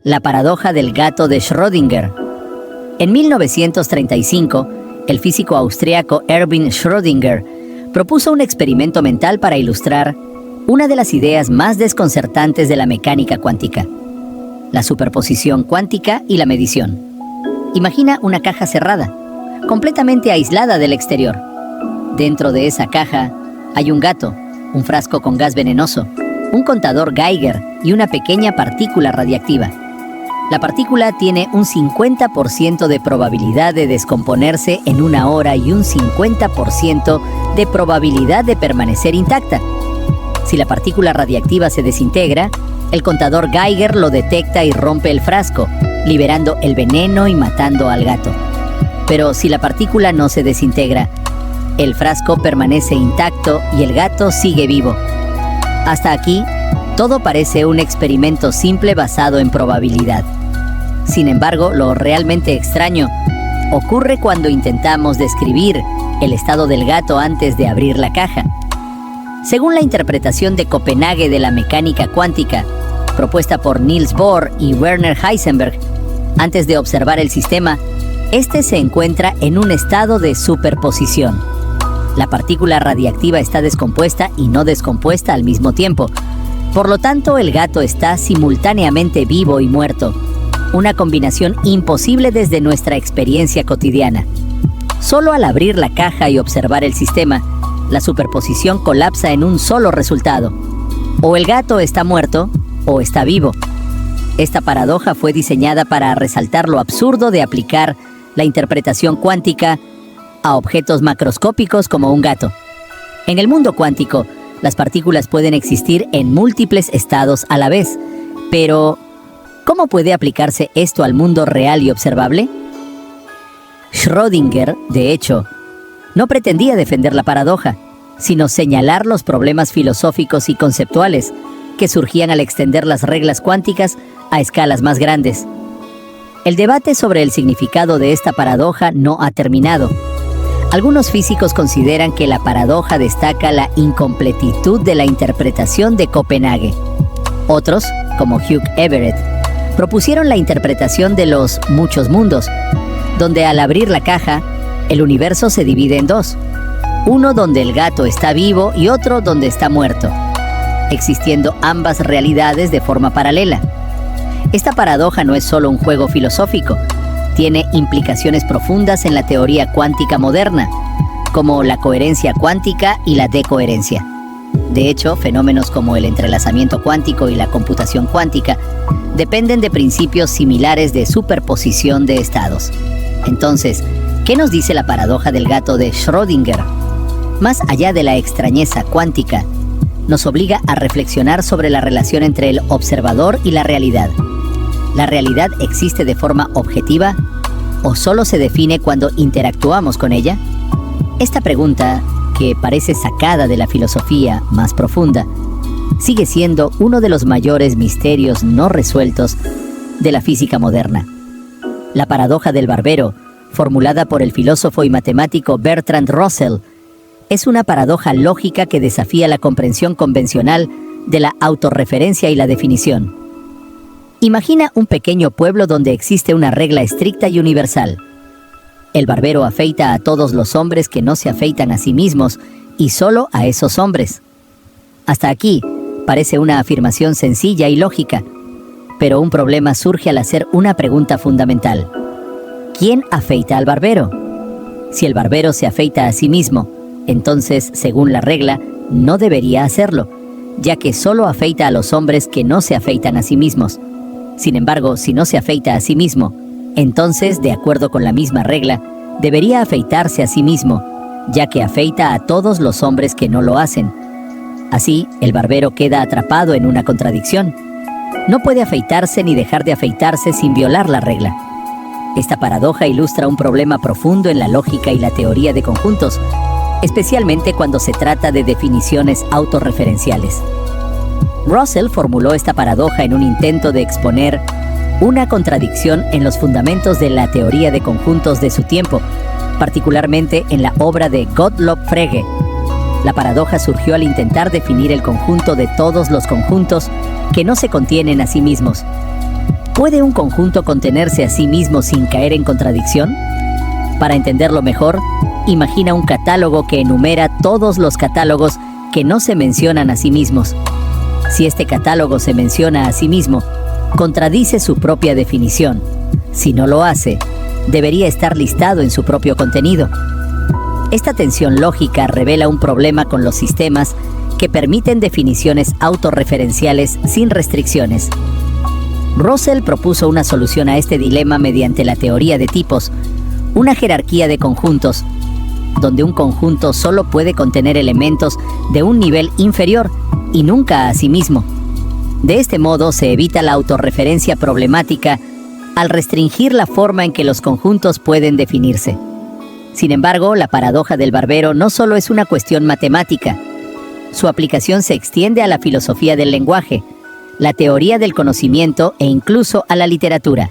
La paradoja del gato de Schrödinger. En 1935, el físico austriaco Erwin Schrödinger propuso un experimento mental para ilustrar una de las ideas más desconcertantes de la mecánica cuántica: la superposición cuántica y la medición. Imagina una caja cerrada, completamente aislada del exterior. Dentro de esa caja hay un gato, un frasco con gas venenoso, un contador Geiger y una pequeña partícula radiactiva. La partícula tiene un 50% de probabilidad de descomponerse en 1 hora y un 50% de probabilidad de permanecer intacta. Si la partícula radiactiva se desintegra, el contador Geiger lo detecta y rompe el frasco, liberando el veneno y matando al gato. Pero si la partícula no se desintegra, el frasco permanece intacto y el gato sigue vivo. Hasta aquí, todo parece un experimento simple basado en probabilidad. Sin embargo, lo realmente extraño ocurre cuando intentamos describir el estado del gato antes de abrir la caja. Según la interpretación de Copenhague de la mecánica cuántica, propuesta por Niels Bohr y Werner Heisenberg, antes de observar el sistema, este se encuentra en un estado de superposición. La partícula radiactiva está descompuesta y no descompuesta al mismo tiempo. Por lo tanto, el gato está simultáneamente vivo y muerto. Una combinación imposible desde nuestra experiencia cotidiana. Solo al abrir la caja y observar el sistema, la superposición colapsa en un solo resultado: o el gato está muerto o está vivo. Esta paradoja fue diseñada para resaltar lo absurdo de aplicar la interpretación cuántica a objetos macroscópicos como un gato. En el mundo cuántico, las partículas pueden existir en múltiples estados a la vez, pero ¿cómo puede aplicarse esto al mundo real y observable? Schrödinger, de hecho, no pretendía defender la paradoja, sino señalar los problemas filosóficos y conceptuales que surgían al extender las reglas cuánticas a escalas más grandes. El debate sobre el significado de esta paradoja no ha terminado. Algunos físicos consideran que la paradoja destaca la incompletitud de la interpretación de Copenhague. Otros, como Hugh Everett, propusieron la interpretación de los muchos mundos, donde al abrir la caja, el universo se divide en dos: uno donde el gato está vivo y otro donde está muerto, existiendo ambas realidades de forma paralela. Esta paradoja no es solo un juego filosófico, tiene implicaciones profundas en la teoría cuántica moderna, como la coherencia cuántica y la decoherencia. De hecho, fenómenos como el entrelazamiento cuántico y la computación cuántica dependen de principios similares de superposición de estados. Entonces, ¿qué nos dice la paradoja del gato de Schrödinger? Más allá de la extrañeza cuántica, nos obliga a reflexionar sobre la relación entre el observador y la realidad. ¿La realidad existe de forma objetiva o solo se define cuando interactuamos con ella? Esta pregunta, que parece sacada de la filosofía más profunda, sigue siendo uno de los mayores misterios no resueltos de la física moderna. La paradoja del barbero, formulada por el filósofo y matemático Bertrand Russell, es una paradoja lógica que desafía la comprensión convencional de la autorreferencia y la definición. Imagina un pequeño pueblo donde existe una regla estricta y universal. El barbero afeita a todos los hombres que no se afeitan a sí mismos y solo a esos hombres. Hasta aquí parece una afirmación sencilla y lógica, pero un problema surge al hacer una pregunta fundamental: ¿quién afeita al barbero? Si el barbero se afeita a sí mismo, entonces, según la regla, no debería hacerlo, ya que solo afeita a los hombres que no se afeitan a sí mismos. Sin embargo, si no se afeita a sí mismo, entonces, de acuerdo con la misma regla, debería afeitarse a sí mismo, ya que afeita a todos los hombres que no lo hacen. Así, el barbero queda atrapado en una contradicción. No puede afeitarse ni dejar de afeitarse sin violar la regla. Esta paradoja ilustra un problema profundo en la lógica y la teoría de conjuntos, especialmente cuando se trata de definiciones autorreferenciales. Russell formuló esta paradoja en un intento de exponer una contradicción en los fundamentos de la teoría de conjuntos de su tiempo, particularmente en la obra de Gottlob Frege. La paradoja surgió al intentar definir el conjunto de todos los conjuntos que no se contienen a sí mismos. ¿Puede un conjunto contenerse a sí mismo sin caer en contradicción? Para entenderlo mejor, imagina un catálogo que enumera todos los catálogos que no se mencionan a sí mismos. Si este catálogo se menciona a sí mismo, contradice su propia definición. Si no lo hace, debería estar listado en su propio contenido. Esta tensión lógica revela un problema con los sistemas que permiten definiciones autorreferenciales sin restricciones. Russell propuso una solución a este dilema mediante la teoría de tipos, una jerarquía de conjuntos, donde un conjunto solo puede contener elementos de un nivel inferior y nunca a sí mismo. De este modo se evita la autorreferencia problemática al restringir la forma en que los conjuntos pueden definirse. Sin embargo, la paradoja del barbero no solo es una cuestión matemática. Su aplicación se extiende a la filosofía del lenguaje, la teoría del conocimiento e incluso a la literatura.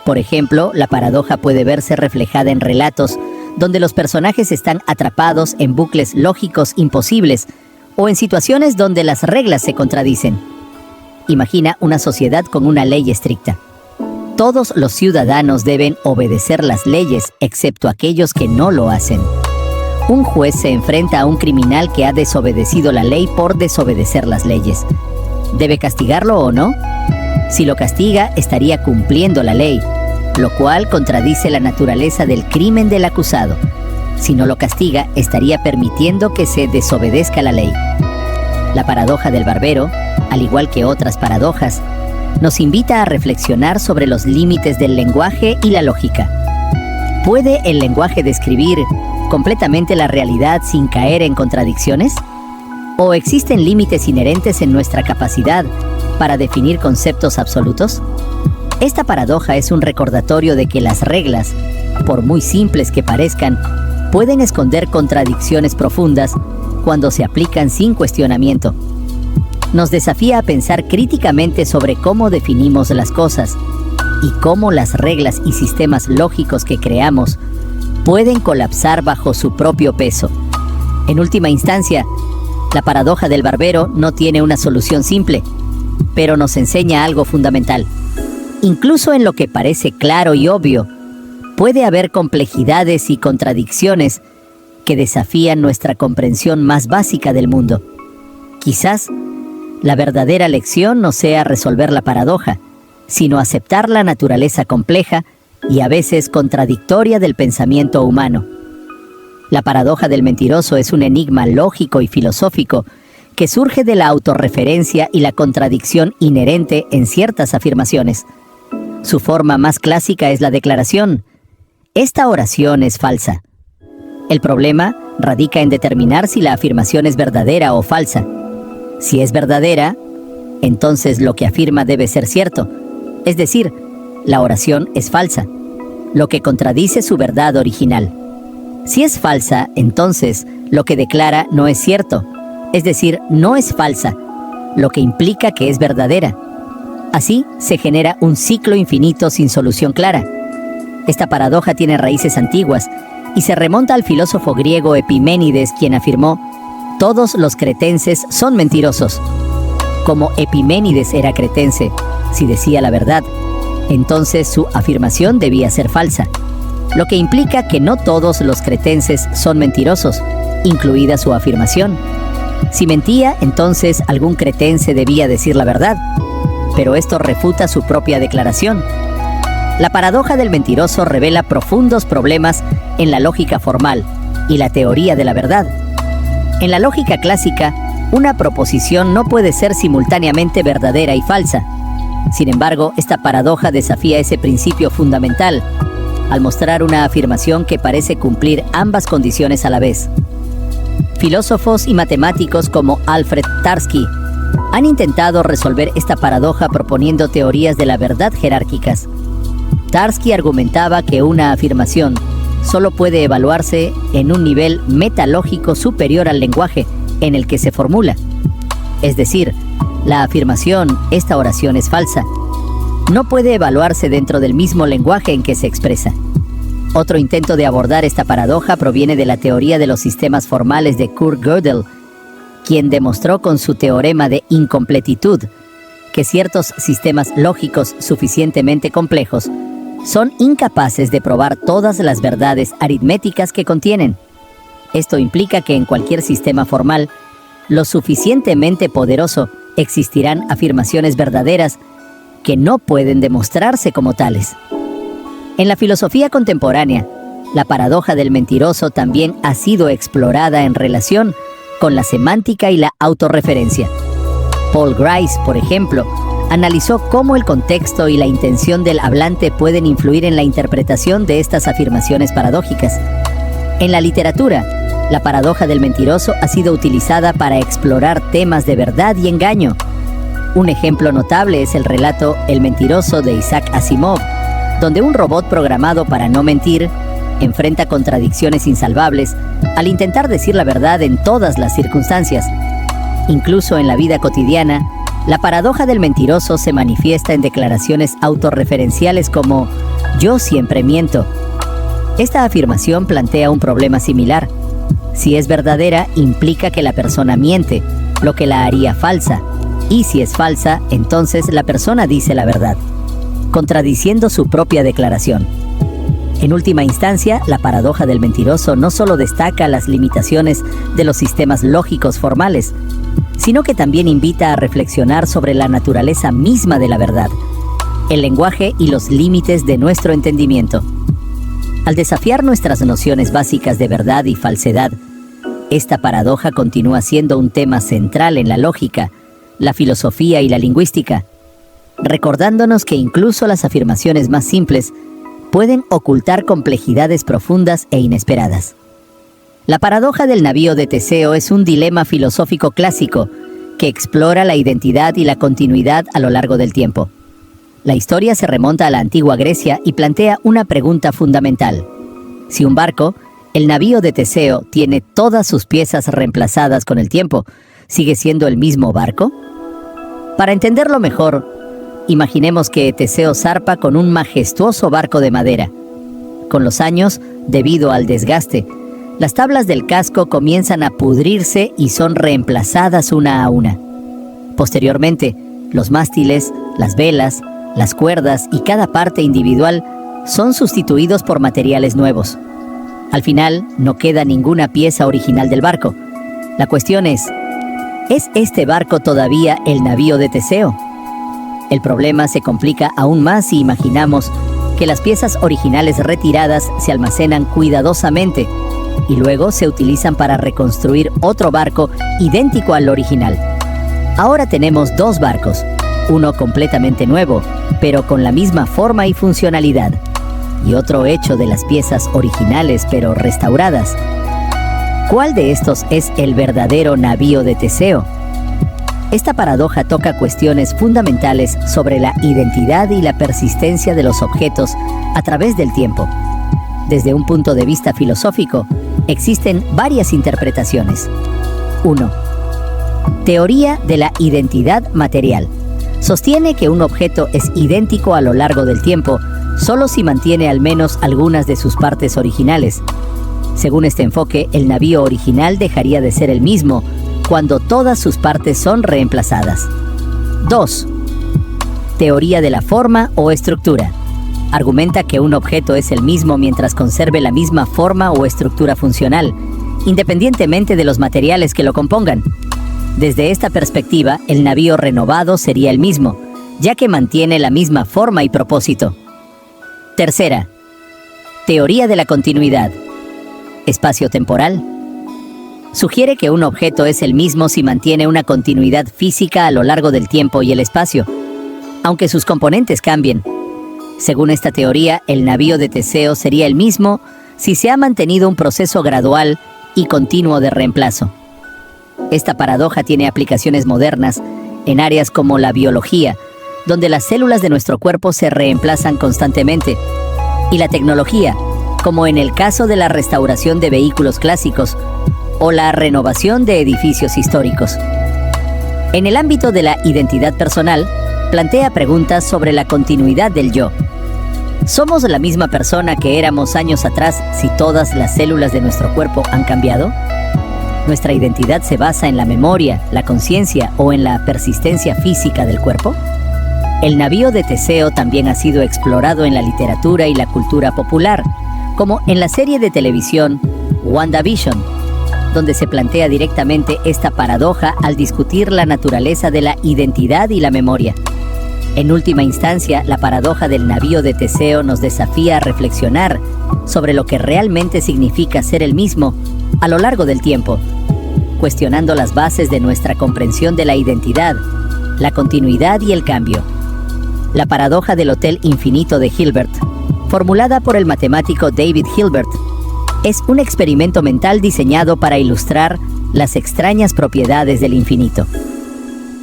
Por ejemplo, la paradoja puede verse reflejada en relatos donde los personajes están atrapados en bucles lógicos imposibles o en situaciones donde las reglas se contradicen. Imagina una sociedad con una ley estricta. Todos los ciudadanos deben obedecer las leyes, excepto aquellos que no lo hacen. Un juez se enfrenta a un criminal que ha desobedecido la ley por desobedecer las leyes. ¿Debe castigarlo o no? Si lo castiga, estaría cumpliendo la ley, lo cual contradice la naturaleza del crimen del acusado. Si no lo castiga, estaría permitiendo que se desobedezca la ley. La paradoja del barbero, al igual que otras paradojas, nos invita a reflexionar sobre los límites del lenguaje y la lógica. ¿Puede el lenguaje describir completamente la realidad sin caer en contradicciones? ¿O existen límites inherentes en nuestra capacidad para definir conceptos absolutos? Esta paradoja es un recordatorio de que las reglas, por muy simples que parezcan, pueden esconder contradicciones profundas cuando se aplican sin cuestionamiento. Nos desafía a pensar críticamente sobre cómo definimos las cosas y cómo las reglas y sistemas lógicos que creamos pueden colapsar bajo su propio peso. En última instancia, la paradoja del barbero no tiene una solución simple, pero nos enseña algo fundamental. Incluso en lo que parece claro y obvio, puede haber complejidades y contradicciones que desafían nuestra comprensión más básica del mundo. Quizás la verdadera lección no sea resolver la paradoja, sino aceptar la naturaleza compleja y a veces contradictoria del pensamiento humano. La paradoja del mentiroso es un enigma lógico y filosófico que surge de la autorreferencia y la contradicción inherente en ciertas afirmaciones. Su forma más clásica es la declaración: esta oración es falsa. El problema radica en determinar si la afirmación es verdadera o falsa. Si es verdadera, entonces lo que afirma debe ser cierto, es decir, la oración es falsa, lo que contradice su verdad original. Si es falsa, entonces lo que declara no es cierto, es decir, no es falsa, lo que implica que es verdadera. Así se genera un ciclo infinito sin solución clara. Esta paradoja tiene raíces antiguas y se remonta al filósofo griego Epiménides, quien afirmó: todos los cretenses son mentirosos. Como Epiménides era cretense, si decía la verdad, entonces su afirmación debía ser falsa, lo que implica que no todos los cretenses son mentirosos, incluida su afirmación. Si mentía, entonces algún cretense debía decir la verdad, pero esto refuta su propia declaración. La paradoja del mentiroso revela profundos problemas en la lógica formal y la teoría de la verdad. En la lógica clásica, una proposición no puede ser simultáneamente verdadera y falsa. Sin embargo, esta paradoja desafía ese principio fundamental, al mostrar una afirmación que parece cumplir ambas condiciones a la vez. Filósofos y matemáticos como Alfred Tarski han intentado resolver esta paradoja proponiendo teorías de la verdad jerárquicas. Tarski argumentaba que una afirmación solo puede evaluarse en un nivel metalógico superior al lenguaje en el que se formula. Es decir, la afirmación, esta oración es falsa, no puede evaluarse dentro del mismo lenguaje en que se expresa. Otro intento de abordar esta paradoja proviene de la teoría de los sistemas formales de Kurt Gödel, quien demostró con su teorema de incompletitud que ciertos sistemas lógicos suficientemente complejos son incapaces de probar todas las verdades aritméticas que contienen. Esto implica que en cualquier sistema formal lo suficientemente poderoso existirán afirmaciones verdaderas que no pueden demostrarse como tales. En la filosofía contemporánea, la paradoja del mentiroso también ha sido explorada en relación con la semántica y la autorreferencia. Paul Grice, por ejemplo, analizó cómo el contexto y la intención del hablante pueden influir en la interpretación de estas afirmaciones paradójicas. En la literatura, la paradoja del mentiroso ha sido utilizada para explorar temas de verdad y engaño. Un ejemplo notable es el relato El mentiroso de Isaac Asimov, donde un robot programado para no mentir enfrenta contradicciones insalvables al intentar decir la verdad en todas las circunstancias. Incluso en la vida cotidiana, la paradoja del mentiroso se manifiesta en declaraciones autorreferenciales como «yo siempre miento». Esta afirmación plantea un problema similar. Si es verdadera, implica que la persona miente, lo que la haría falsa. Y si es falsa, entonces la persona dice la verdad, contradiciendo su propia declaración. En última instancia, la paradoja del mentiroso no solo destaca las limitaciones de los sistemas lógicos formales, sino que también invita a reflexionar sobre la naturaleza misma de la verdad, el lenguaje y los límites de nuestro entendimiento. Al desafiar nuestras nociones básicas de verdad y falsedad, esta paradoja continúa siendo un tema central en la lógica, la filosofía y la lingüística, recordándonos que incluso las afirmaciones más simples pueden ocultar complejidades profundas e inesperadas. La paradoja del navío de Teseo es un dilema filosófico clásico que explora la identidad y la continuidad a lo largo del tiempo. La historia se remonta a la antigua Grecia y plantea una pregunta fundamental. Si un barco, el navío de Teseo, tiene todas sus piezas reemplazadas con el tiempo, ¿sigue siendo el mismo barco? Para entenderlo mejor, imaginemos que Teseo zarpa con un majestuoso barco de madera. Con los años, debido al desgaste, las tablas del casco comienzan a pudrirse y son reemplazadas una a una. Posteriormente, los mástiles, las velas, las cuerdas y cada parte individual son sustituidos por materiales nuevos. Al final, no queda ninguna pieza original del barco. La cuestión ¿es este barco todavía el navío de Teseo? El problema se complica aún más si imaginamos que las piezas originales retiradas se almacenan cuidadosamente y luego se utilizan para reconstruir otro barco idéntico al original. Ahora tenemos dos barcos, uno completamente nuevo, pero con la misma forma y funcionalidad, y otro hecho de las piezas originales pero restauradas. ¿Cuál de estos es el verdadero navío de Teseo? Esta paradoja toca cuestiones fundamentales sobre la identidad y la persistencia de los objetos a través del tiempo. Desde un punto de vista filosófico, existen varias interpretaciones. 1. Teoría de la identidad material. Sostiene que un objeto es idéntico a lo largo del tiempo solo si mantiene al menos algunas de sus partes originales. Según este enfoque, el navío original dejaría de ser el mismo cuando todas sus partes son reemplazadas. 2. Teoría de la forma o estructura. Argumenta que un objeto es el mismo mientras conserve la misma forma o estructura funcional, independientemente de los materiales que lo compongan. Desde esta perspectiva, el navío renovado sería el mismo, ya que mantiene la misma forma y propósito. Tercera, teoría de la continuidad. Espacio-temporal. Sugiere que un objeto es el mismo si mantiene una continuidad física a lo largo del tiempo y el espacio, aunque sus componentes cambien. Según esta teoría, el navío de Teseo sería el mismo si se ha mantenido un proceso gradual y continuo de reemplazo. Esta paradoja tiene aplicaciones modernas en áreas como la biología, donde las células de nuestro cuerpo se reemplazan constantemente, y la tecnología, como en el caso de la restauración de vehículos clásicos o la renovación de edificios históricos. En el ámbito de la identidad personal, plantea preguntas sobre la continuidad del yo. ¿Somos la misma persona que éramos años atrás si todas las células de nuestro cuerpo han cambiado? ¿Nuestra identidad se basa en la memoria, la conciencia o en la persistencia física del cuerpo? El navío de Teseo también ha sido explorado en la literatura y la cultura popular, como en la serie de televisión WandaVision, donde se plantea directamente esta paradoja al discutir la naturaleza de la identidad y la memoria. En última instancia, la paradoja del navío de Teseo nos desafía a reflexionar sobre lo que realmente significa ser el mismo a lo largo del tiempo, cuestionando las bases de nuestra comprensión de la identidad, la continuidad y el cambio. La paradoja del Hotel Infinito de Hilbert, formulada por el matemático David Hilbert, es un experimento mental diseñado para ilustrar las extrañas propiedades del infinito.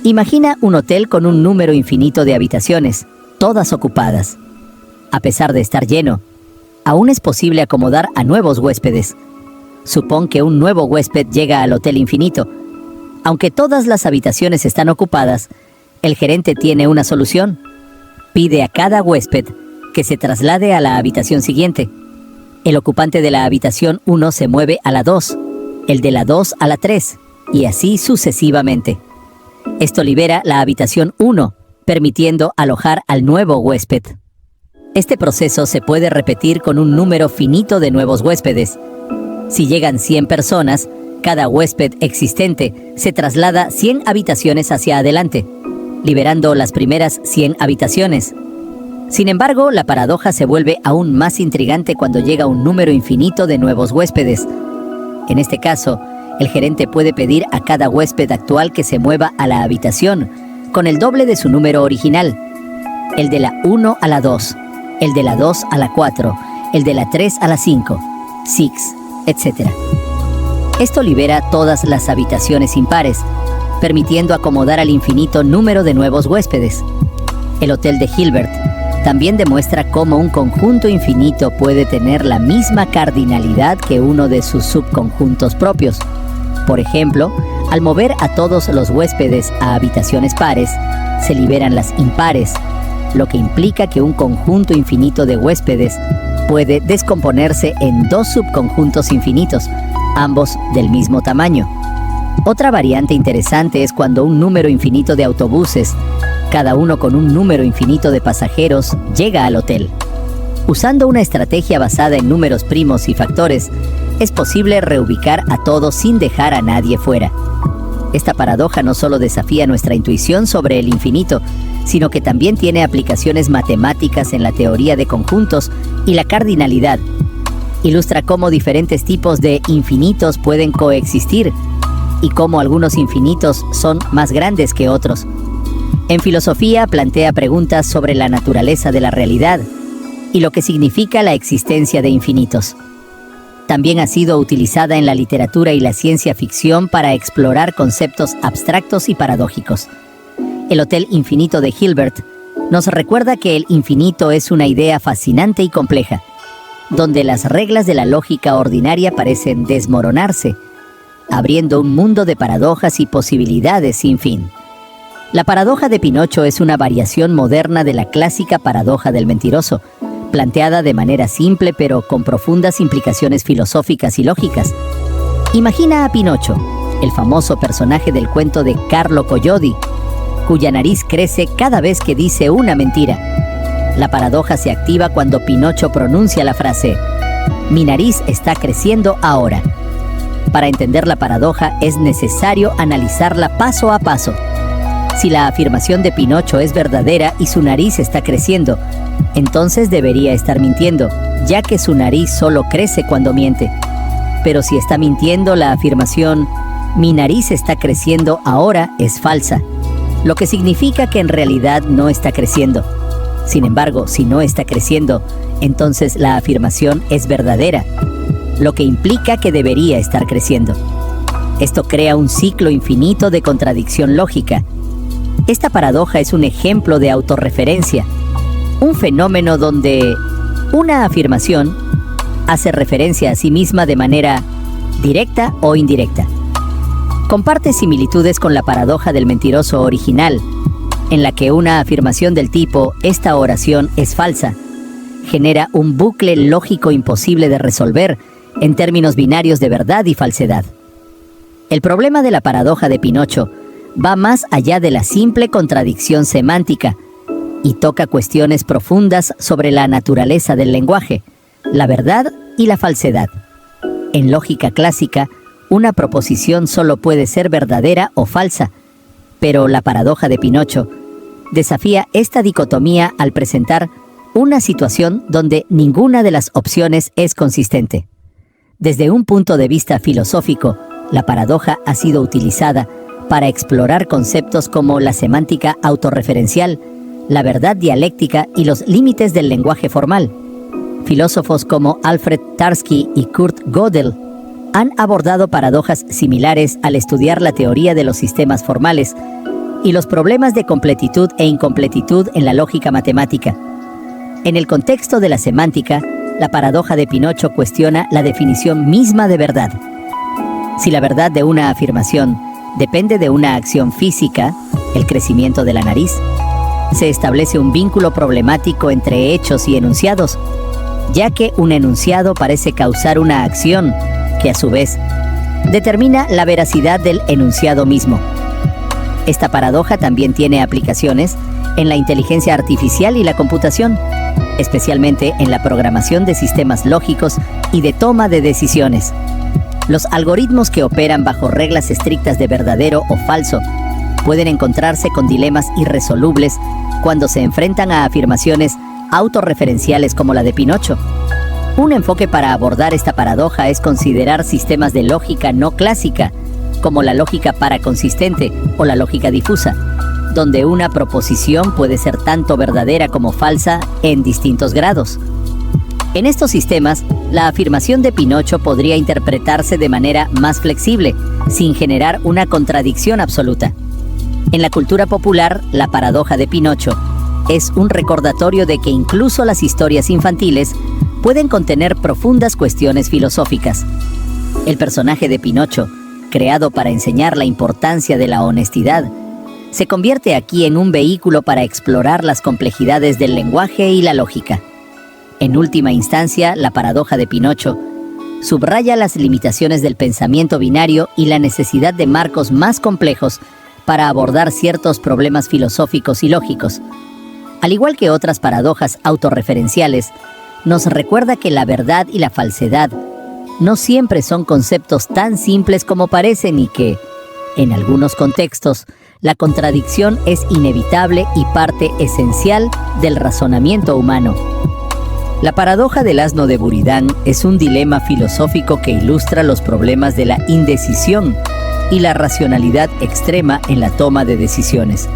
Imagina un hotel con un número infinito de habitaciones, todas ocupadas. A pesar de estar lleno, aún es posible acomodar a nuevos huéspedes. Supón que un nuevo huésped llega al Hotel Infinito. Aunque todas las habitaciones están ocupadas, el gerente tiene una solución. Pide a cada huésped que se traslade a la habitación siguiente. El ocupante de la habitación 1 se mueve a la 2, el de la 2 a la 3, y así sucesivamente. Esto libera la habitación 1, permitiendo alojar al nuevo huésped. Este proceso se puede repetir con un número finito de nuevos huéspedes. Si llegan 100 personas, cada huésped existente se traslada 100 habitaciones hacia adelante, liberando las primeras 100 habitaciones. Sin embargo, la paradoja se vuelve aún más intrigante cuando llega un número infinito de nuevos huéspedes. En este caso, el gerente puede pedir a cada huésped actual que se mueva a la habitación con el doble de su número original, el de la 1 a la 2, el de la 2 a la 4, el de la 3 a la 5, 6, etc. Esto libera todas las habitaciones impares, permitiendo acomodar al infinito número de nuevos huéspedes. El Hotel de Hilbert también demuestra cómo un conjunto infinito puede tener la misma cardinalidad que uno de sus subconjuntos propios. Por ejemplo, al mover a todos los huéspedes a habitaciones pares, se liberan las impares, lo que implica que un conjunto infinito de huéspedes puede descomponerse en dos subconjuntos infinitos, ambos del mismo tamaño. Otra variante interesante es cuando un número infinito de autobuses, cada uno con un número infinito de pasajeros, llega al hotel. Usando una estrategia basada en números primos y factores, es posible reubicar a todos sin dejar a nadie fuera. Esta paradoja no solo desafía nuestra intuición sobre el infinito, sino que también tiene aplicaciones matemáticas en la teoría de conjuntos y la cardinalidad. Ilustra cómo diferentes tipos de infinitos pueden coexistir y cómo algunos infinitos son más grandes que otros. En filosofía plantea preguntas sobre la naturaleza de la realidad y lo que significa la existencia de infinitos. También ha sido utilizada en la literatura y la ciencia ficción para explorar conceptos abstractos y paradójicos. El Hotel Infinito de Hilbert nos recuerda que el infinito es una idea fascinante y compleja, donde las reglas de la lógica ordinaria parecen desmoronarse, abriendo un mundo de paradojas y posibilidades sin fin. La paradoja de Pinocho es una variación moderna de la clásica paradoja del mentiroso, planteada de manera simple pero con profundas implicaciones filosóficas y lógicas. Imagina a Pinocho, el famoso personaje del cuento de Carlo Collodi, cuya nariz crece cada vez que dice una mentira. La paradoja se activa cuando Pinocho pronuncia la frase: "Mi nariz está creciendo ahora". Para entender la paradoja es necesario analizarla paso a paso. Si la afirmación de Pinocho es verdadera y su nariz está creciendo, entonces debería estar mintiendo, ya que su nariz solo crece cuando miente. Pero si está mintiendo, la afirmación "mi nariz está creciendo ahora" es falsa, lo que significa que en realidad no está creciendo. Sin embargo, si no está creciendo, entonces la afirmación es verdadera, lo que implica que debería estar creciendo. Esto crea un ciclo infinito de contradicción lógica. Esta paradoja es un ejemplo de autorreferencia, un fenómeno donde una afirmación hace referencia a sí misma de manera directa o indirecta. Comparte similitudes con la paradoja del mentiroso original, en la que una afirmación del tipo «esta oración es falsa» genera un bucle lógico imposible de resolver en términos binarios de verdad y falsedad. El problema de la paradoja de Pinocho va más allá de la simple contradicción semántica y toca cuestiones profundas sobre la naturaleza del lenguaje, la verdad y la falsedad. En lógica clásica, una proposición solo puede ser verdadera o falsa, pero la paradoja de Pinocho desafía esta dicotomía al presentar una situación donde ninguna de las opciones es consistente. Desde un punto de vista filosófico, la paradoja ha sido utilizada para explorar conceptos como la semántica autorreferencial, la verdad dialéctica y los límites del lenguaje formal. Filósofos como Alfred Tarski y Kurt Gödel han abordado paradojas similares al estudiar la teoría de los sistemas formales y los problemas de completitud e incompletitud en la lógica matemática. En el contexto de la semántica, la paradoja de Pinocho cuestiona la definición misma de verdad. Si la verdad de una afirmación depende de una acción física, el crecimiento de la nariz, se establece un vínculo problemático entre hechos y enunciados, ya que un enunciado parece causar una acción que a su vez determina la veracidad del enunciado mismo. Esta paradoja también tiene aplicaciones en la inteligencia artificial y la computación, especialmente en la programación de sistemas lógicos y de toma de decisiones. Los algoritmos que operan bajo reglas estrictas de verdadero o falso pueden encontrarse con dilemas irresolubles cuando se enfrentan a afirmaciones autorreferenciales como la de Pinocho. Un enfoque para abordar esta paradoja es considerar sistemas de lógica no clásica, como la lógica paraconsistente o la lógica difusa, donde una proposición puede ser tanto verdadera como falsa en distintos grados. En estos sistemas, la afirmación de Pinocho podría interpretarse de manera más flexible, sin generar una contradicción absoluta. En la cultura popular, la paradoja de Pinocho es un recordatorio de que incluso las historias infantiles pueden contener profundas cuestiones filosóficas. El personaje de Pinocho, creado para enseñar la importancia de la honestidad, se convierte aquí en un vehículo para explorar las complejidades del lenguaje y la lógica. En última instancia, la paradoja de Pinocho subraya las limitaciones del pensamiento binario y la necesidad de marcos más complejos para abordar ciertos problemas filosóficos y lógicos. Al igual que otras paradojas autorreferenciales, nos recuerda que la verdad y la falsedad no siempre son conceptos tan simples como parecen y que, en algunos contextos, la contradicción es inevitable y parte esencial del razonamiento humano. La paradoja del asno de Buridán es un dilema filosófico que ilustra los problemas de la indecisión y la racionalidad extrema en la toma de decisiones.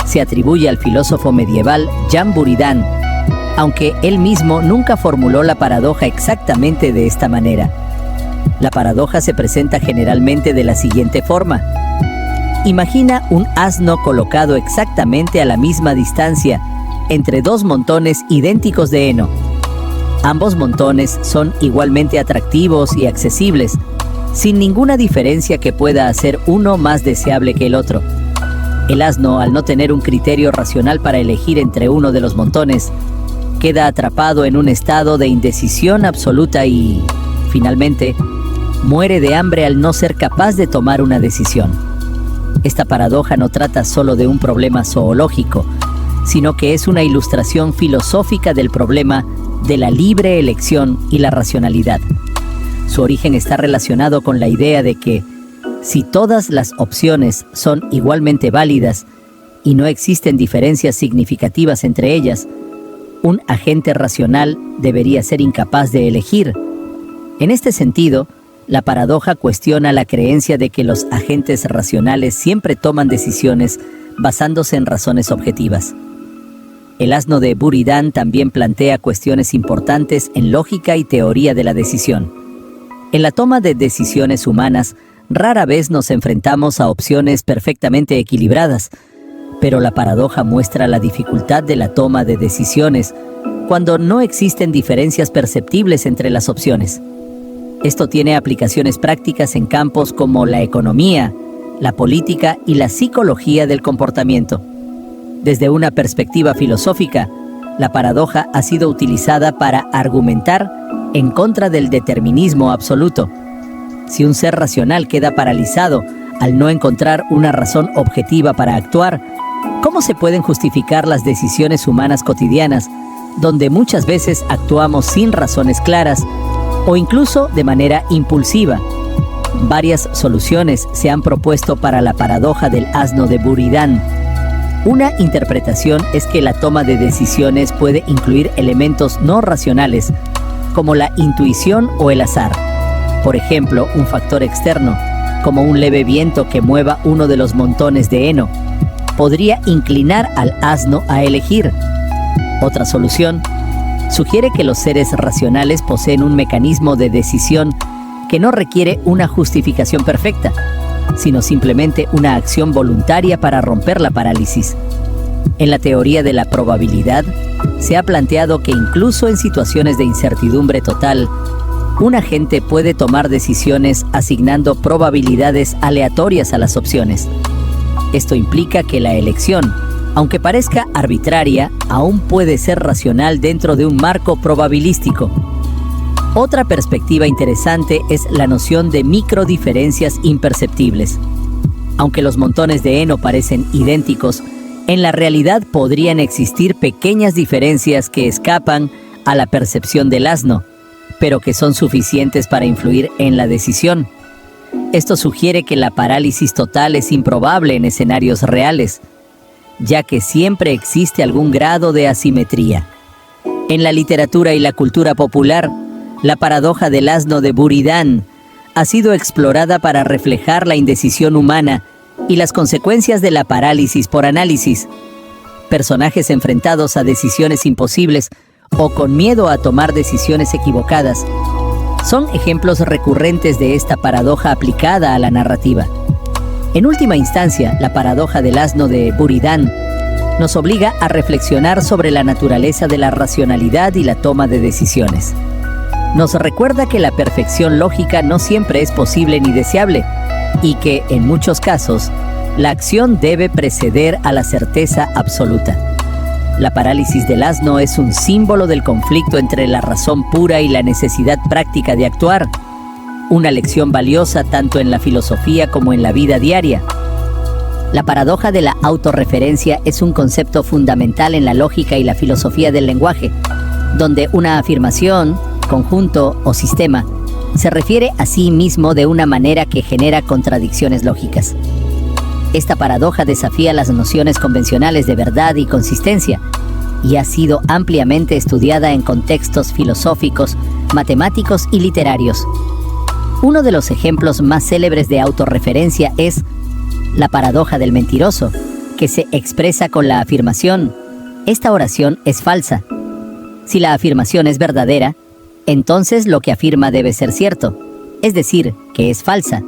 Se atribuye al filósofo medieval Jan Buridan, aunque él mismo nunca formuló la paradoja exactamente de esta manera. La paradoja se presenta generalmente de la siguiente forma. Imagina un asno colocado exactamente a la misma distancia entre dos montones idénticos de heno. Ambos montones son igualmente atractivos y accesibles, sin ninguna diferencia que pueda hacer uno más deseable que el otro. El asno, al no tener un criterio racional para elegir entre uno de los montones, queda atrapado en un estado de indecisión absoluta y, finalmente, muere de hambre al no ser capaz de tomar una decisión. Esta paradoja no trata solo de un problema zoológico, sino que es una ilustración filosófica del problema de la libre elección y la racionalidad. Su origen está relacionado con la idea de que, si todas las opciones son igualmente válidas y no existen diferencias significativas entre ellas, un agente racional debería ser incapaz de elegir. En este sentido, la paradoja cuestiona la creencia de que los agentes racionales siempre toman decisiones basándose en razones objetivas. El asno de Buridan también plantea cuestiones importantes en lógica y teoría de la decisión. En la toma de decisiones humanas, rara vez nos enfrentamos a opciones perfectamente equilibradas, pero la paradoja muestra la dificultad de la toma de decisiones cuando no existen diferencias perceptibles entre las opciones. Esto tiene aplicaciones prácticas en campos como la economía, la política y la psicología del comportamiento. Desde una perspectiva filosófica, la paradoja ha sido utilizada para argumentar en contra del determinismo absoluto. Si un ser racional queda paralizado al no encontrar una razón objetiva para actuar, ¿cómo se pueden justificar las decisiones humanas cotidianas, donde muchas veces actuamos sin razones claras o incluso de manera impulsiva? Varias soluciones se han propuesto para la paradoja del asno de Buridan. Una interpretación es que la toma de decisiones puede incluir elementos no racionales, como la intuición o el azar. Por ejemplo, un factor externo, como un leve viento que mueva uno de los montones de heno, podría inclinar al asno a elegir. Otra solución sugiere que los seres racionales poseen un mecanismo de decisión que no requiere una justificación perfecta, sino simplemente una acción voluntaria para romper la parálisis. En la teoría de la probabilidad, se ha planteado que incluso en situaciones de incertidumbre total, un agente puede tomar decisiones asignando probabilidades aleatorias a las opciones. Esto implica que la elección, aunque parezca arbitraria, aún puede ser racional dentro de un marco probabilístico. Otra perspectiva interesante es la noción de microdiferencias imperceptibles. Aunque los montones de heno parecen idénticos, en la realidad podrían existir pequeñas diferencias que escapan a la percepción del asno, pero que son suficientes para influir en la decisión. Esto sugiere que la parálisis total es improbable en escenarios reales, ya que siempre existe algún grado de asimetría. En la literatura y la cultura popular, la paradoja del asno de Buridan ha sido explorada para reflejar la indecisión humana y las consecuencias de la parálisis por análisis. Personajes enfrentados a decisiones imposibles o con miedo a tomar decisiones equivocadas son ejemplos recurrentes de esta paradoja aplicada a la narrativa. En última instancia, la paradoja del asno de Buridan nos obliga a reflexionar sobre la naturaleza de la racionalidad y la toma de decisiones. Nos recuerda que la perfección lógica no siempre es posible ni deseable, y que, en muchos casos, la acción debe preceder a la certeza absoluta. La parálisis del asno es un símbolo del conflicto entre la razón pura y la necesidad práctica de actuar, una lección valiosa tanto en la filosofía como en la vida diaria. La paradoja de la autorreferencia es un concepto fundamental en la lógica y la filosofía del lenguaje, donde una afirmación, conjunto o sistema se refiere a sí mismo de una manera que genera contradicciones lógicas. Esta paradoja desafía las nociones convencionales de verdad y consistencia y ha sido ampliamente estudiada en contextos filosóficos, matemáticos y literarios. Uno de los ejemplos más célebres de autorreferencia es la paradoja del mentiroso, que se expresa con la afirmación: esta oración es falsa. Si la afirmación es verdadera, entonces lo que afirma debe ser cierto, es decir, que es falsa,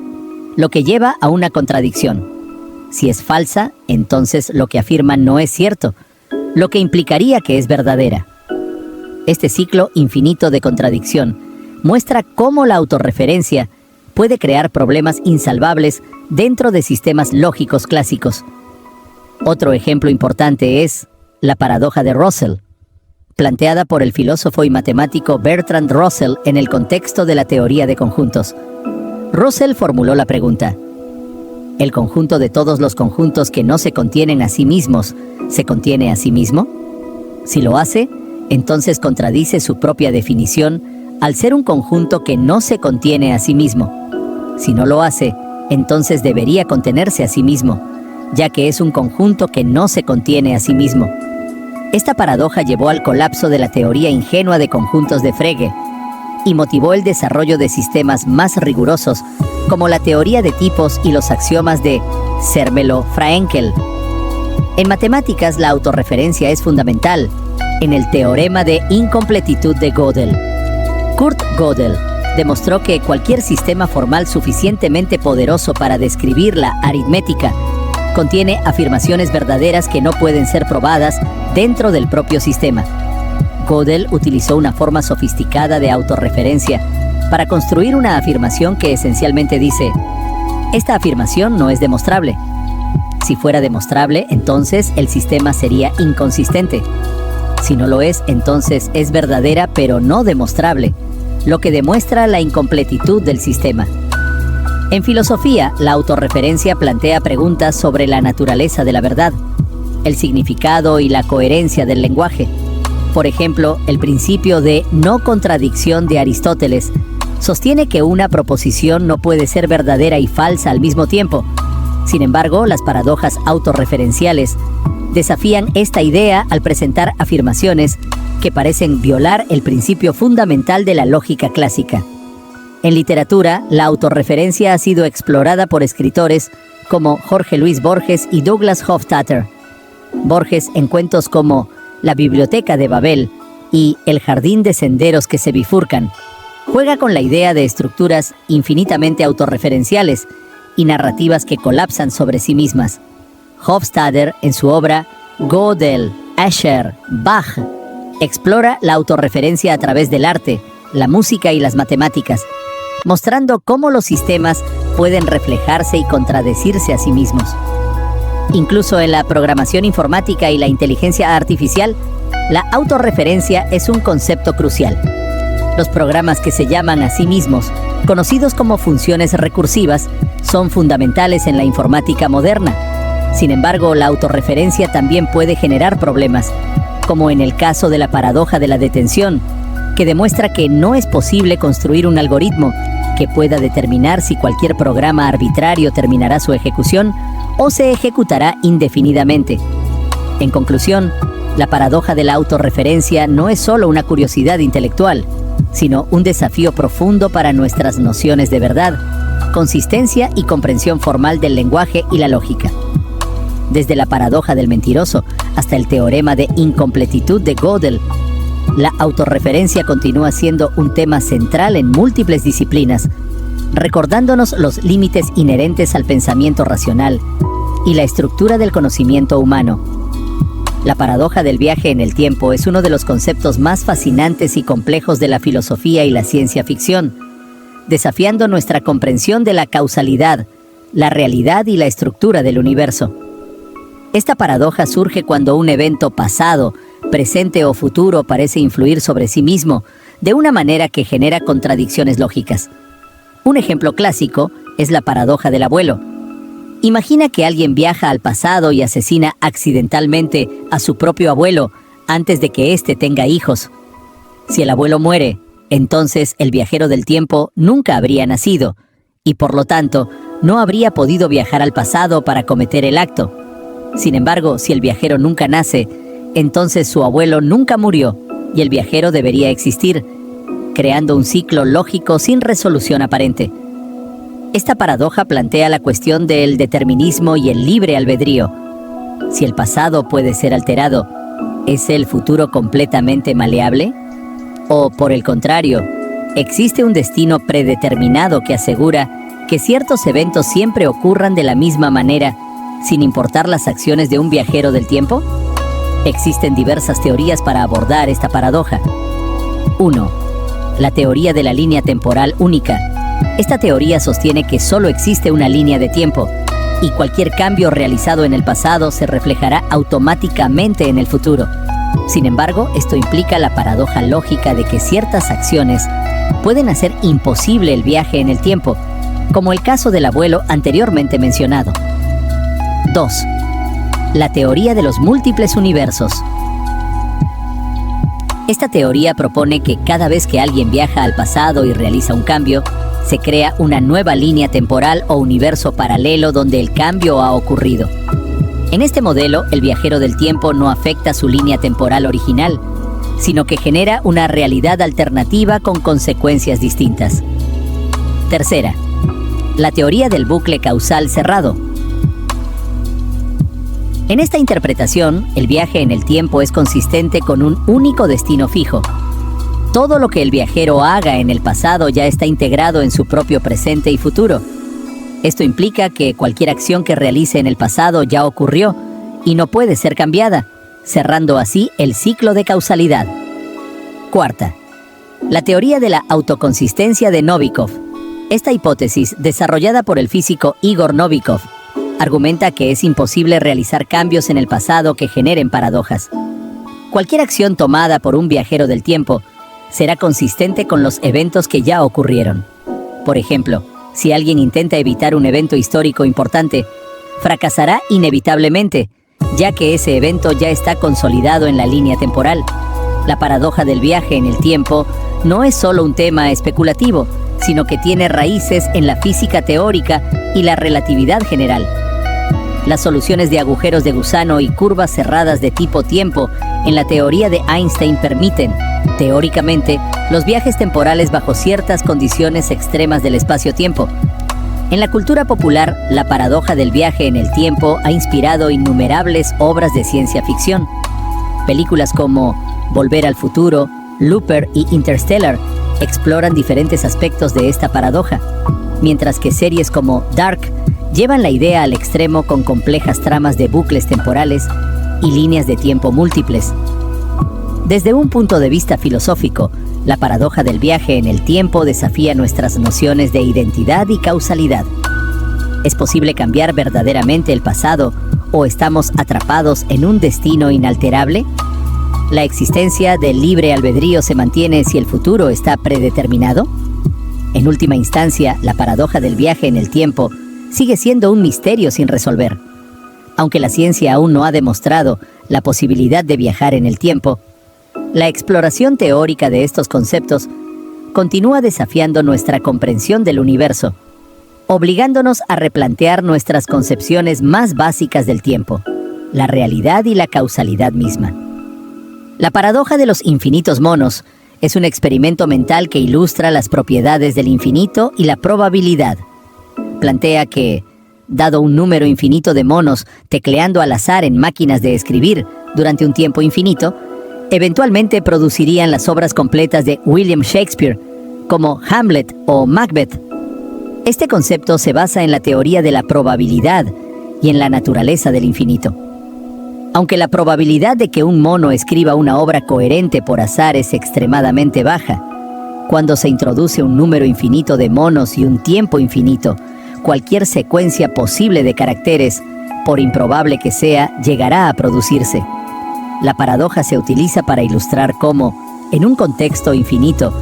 lo que lleva a una contradicción. Si es falsa, entonces lo que afirma no es cierto, lo que implicaría que es verdadera. Este ciclo infinito de contradicción muestra cómo la autorreferencia puede crear problemas insalvables dentro de sistemas lógicos clásicos. Otro ejemplo importante es la paradoja de Russell, planteada por el filósofo y matemático Bertrand Russell en el contexto de la teoría de conjuntos. Russell formuló la pregunta: ¿el conjunto de todos los conjuntos que no se contienen a sí mismos se contiene a sí mismo? Si lo hace, entonces contradice su propia definición al ser un conjunto que no se contiene a sí mismo. Si no lo hace, entonces debería contenerse a sí mismo, ya que es un conjunto que no se contiene a sí mismo. Esta paradoja llevó al colapso de la teoría ingenua de conjuntos de Frege y motivó el desarrollo de sistemas más rigurosos, como la teoría de tipos y los axiomas de Zermelo-Fraenkel. En matemáticas, la autorreferencia es fundamental en el teorema de incompletitud de Gödel. Kurt Gödel demostró que cualquier sistema formal suficientemente poderoso para describir la aritmética contiene afirmaciones verdaderas que no pueden ser probadas dentro del propio sistema. Gödel utilizó una forma sofisticada de autorreferencia para construir una afirmación que esencialmente dice: esta afirmación no es demostrable. Si fuera demostrable, entonces el sistema sería inconsistente. Si no lo es, entonces es verdadera pero no demostrable, lo que demuestra la incompletitud del sistema. En filosofía, la autorreferencia plantea preguntas sobre la naturaleza de la verdad, el significado y la coherencia del lenguaje. Por ejemplo, el principio de no contradicción de Aristóteles sostiene que una proposición no puede ser verdadera y falsa al mismo tiempo. Sin embargo, las paradojas autorreferenciales desafían esta idea al presentar afirmaciones que parecen violar el principio fundamental de la lógica clásica. En literatura, la autorreferencia ha sido explorada por escritores como Jorge Luis Borges y Douglas Hofstadter. Borges, en cuentos como La Biblioteca de Babel y El Jardín de Senderos que se bifurcan, juega con la idea de estructuras infinitamente autorreferenciales y narrativas que colapsan sobre sí mismas. Hofstadter, en su obra Gödel, Escher, Bach, explora la autorreferencia a través del arte, la música y las matemáticas, mostrando cómo los sistemas pueden reflejarse y contradecirse a sí mismos. Incluso en la programación informática y la inteligencia artificial, la autorreferencia es un concepto crucial. Los programas que se llaman a sí mismos, conocidos como funciones recursivas, son fundamentales en la informática moderna. Sin embargo, la autorreferencia también puede generar problemas, como en el caso de la paradoja de la detención, que demuestra que no es posible construir un algoritmo que pueda determinar si cualquier programa arbitrario terminará su ejecución o se ejecutará indefinidamente. En conclusión, la paradoja de la autorreferencia no es solo una curiosidad intelectual, sino un desafío profundo para nuestras nociones de verdad, consistencia y comprensión formal del lenguaje y la lógica. Desde la paradoja del mentiroso hasta el teorema de incompletitud de Gödel, la autorreferencia continúa siendo un tema central en múltiples disciplinas, recordándonos los límites inherentes al pensamiento racional y la estructura del conocimiento humano. La paradoja del viaje en el tiempo es uno de los conceptos más fascinantes y complejos de la filosofía y la ciencia ficción, desafiando nuestra comprensión de la causalidad, la realidad y la estructura del universo. Esta paradoja surge cuando un evento pasado, presente o futuro parece influir sobre sí mismo de una manera que genera contradicciones lógicas. Un ejemplo clásico es la paradoja del abuelo. Imagina que alguien viaja al pasado y asesina accidentalmente a su propio abuelo antes de que éste tenga hijos. Si el abuelo muere, entonces el viajero del tiempo nunca habría nacido y por lo tanto no habría podido viajar al pasado para cometer el acto. Sin embargo, si el viajero nunca nace, entonces su abuelo nunca murió y el viajero debería existir, creando un ciclo lógico sin resolución aparente. Esta paradoja plantea la cuestión del determinismo y el libre albedrío. Si el pasado puede ser alterado, ¿es el futuro completamente maleable? O, por el contrario, ¿existe un destino predeterminado que asegura que ciertos eventos siempre ocurran de la misma manera, sin importar las acciones de un viajero del tiempo? Existen diversas teorías para abordar esta paradoja. 1. La teoría de la línea temporal única. Esta teoría sostiene que solo existe una línea de tiempo y cualquier cambio realizado en el pasado se reflejará automáticamente en el futuro. Sin embargo, esto implica la paradoja lógica de que ciertas acciones pueden hacer imposible el viaje en el tiempo, como el caso del abuelo anteriormente mencionado. 2. La teoría de los múltiples universos. Esta teoría propone que cada vez que alguien viaja al pasado y realiza un cambio, se crea una nueva línea temporal o universo paralelo donde el cambio ha ocurrido. En este modelo, el viajero del tiempo no afecta su línea temporal original, sino que genera una realidad alternativa con consecuencias distintas. Tercera, la teoría del bucle causal cerrado. En esta interpretación, el viaje en el tiempo es consistente con un único destino fijo. Todo lo que el viajero haga en el pasado ya está integrado en su propio presente y futuro. Esto implica que cualquier acción que realice en el pasado ya ocurrió y no puede ser cambiada, cerrando así el ciclo de causalidad. Cuarta, la teoría de la autoconsistencia de Novikov. Esta hipótesis, desarrollada por el físico Igor Novikov, argumenta que es imposible realizar cambios en el pasado que generen paradojas. Cualquier acción tomada por un viajero del tiempo será consistente con los eventos que ya ocurrieron. Por ejemplo, si alguien intenta evitar un evento histórico importante, fracasará inevitablemente, ya que ese evento ya está consolidado en la línea temporal. La paradoja del viaje en el tiempo no es solo un tema especulativo, sino que tiene raíces en la física teórica y la relatividad general. Las soluciones de agujeros de gusano y curvas cerradas de tipo tiempo en la teoría de Einstein permiten, teóricamente, los viajes temporales bajo ciertas condiciones extremas del espacio-tiempo. En la cultura popular, la paradoja del viaje en el tiempo ha inspirado innumerables obras de ciencia ficción. Películas como Volver al futuro, Looper y Interstellar exploran diferentes aspectos de esta paradoja, mientras que series como Dark llevan la idea al extremo con complejas tramas de bucles temporales y líneas de tiempo múltiples. Desde un punto de vista filosófico, la paradoja del viaje en el tiempo desafía nuestras nociones de identidad y causalidad. ¿Es posible cambiar verdaderamente el pasado o estamos atrapados en un destino inalterable? ¿La existencia del libre albedrío se mantiene si el futuro está predeterminado? En última instancia, la paradoja del viaje en el tiempo sigue siendo un misterio sin resolver. Aunque la ciencia aún no ha demostrado la posibilidad de viajar en el tiempo, la exploración teórica de estos conceptos continúa desafiando nuestra comprensión del universo, obligándonos a replantear nuestras concepciones más básicas del tiempo, la realidad y la causalidad misma. La paradoja de los infinitos monos es un experimento mental que ilustra las propiedades del infinito y la probabilidad. Plantea que, dado un número infinito de monos tecleando al azar en máquinas de escribir durante un tiempo infinito, eventualmente producirían las obras completas de William Shakespeare, como Hamlet o Macbeth. Este concepto se basa en la teoría de la probabilidad y en la naturaleza del infinito. Aunque la probabilidad de que un mono escriba una obra coherente por azar es extremadamente baja, cuando se introduce un número infinito de monos y un tiempo infinito, cualquier secuencia posible de caracteres, por improbable que sea, llegará a producirse. La paradoja se utiliza para ilustrar cómo, en un contexto infinito,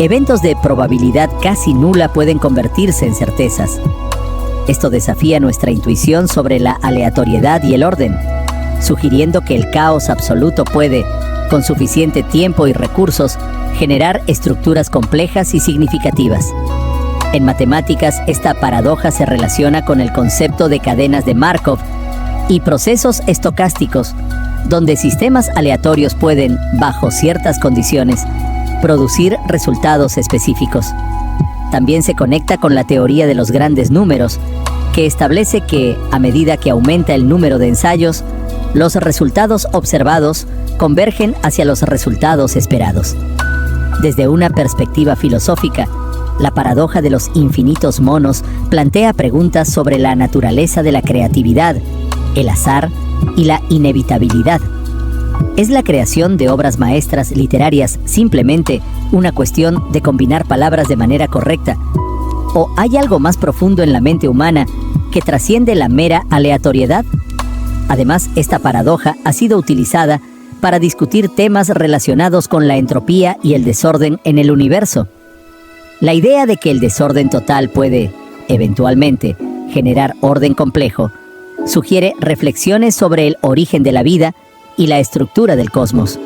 eventos de probabilidad casi nula pueden convertirse en certezas. Esto desafía nuestra intuición sobre la aleatoriedad y el orden, sugiriendo que el caos absoluto puede, con suficiente tiempo y recursos, generar estructuras complejas y significativas. En matemáticas, esta paradoja se relaciona con el concepto de cadenas de Markov y procesos estocásticos, donde sistemas aleatorios pueden, bajo ciertas condiciones, producir resultados específicos. También se conecta con la teoría de los grandes números, que establece que, a medida que aumenta el número de ensayos, los resultados observados convergen hacia los resultados esperados. Desde una perspectiva filosófica, la paradoja de los infinitos monos plantea preguntas sobre la naturaleza de la creatividad, el azar y la inevitabilidad. ¿Es la creación de obras maestras literarias simplemente una cuestión de combinar palabras de manera correcta? ¿O hay algo más profundo en la mente humana que trasciende la mera aleatoriedad? Además, esta paradoja ha sido utilizada para discutir temas relacionados con la entropía y el desorden en el universo. La idea de que el desorden total puede, eventualmente, generar orden complejo, sugiere reflexiones sobre el origen de la vida y la estructura del cosmos.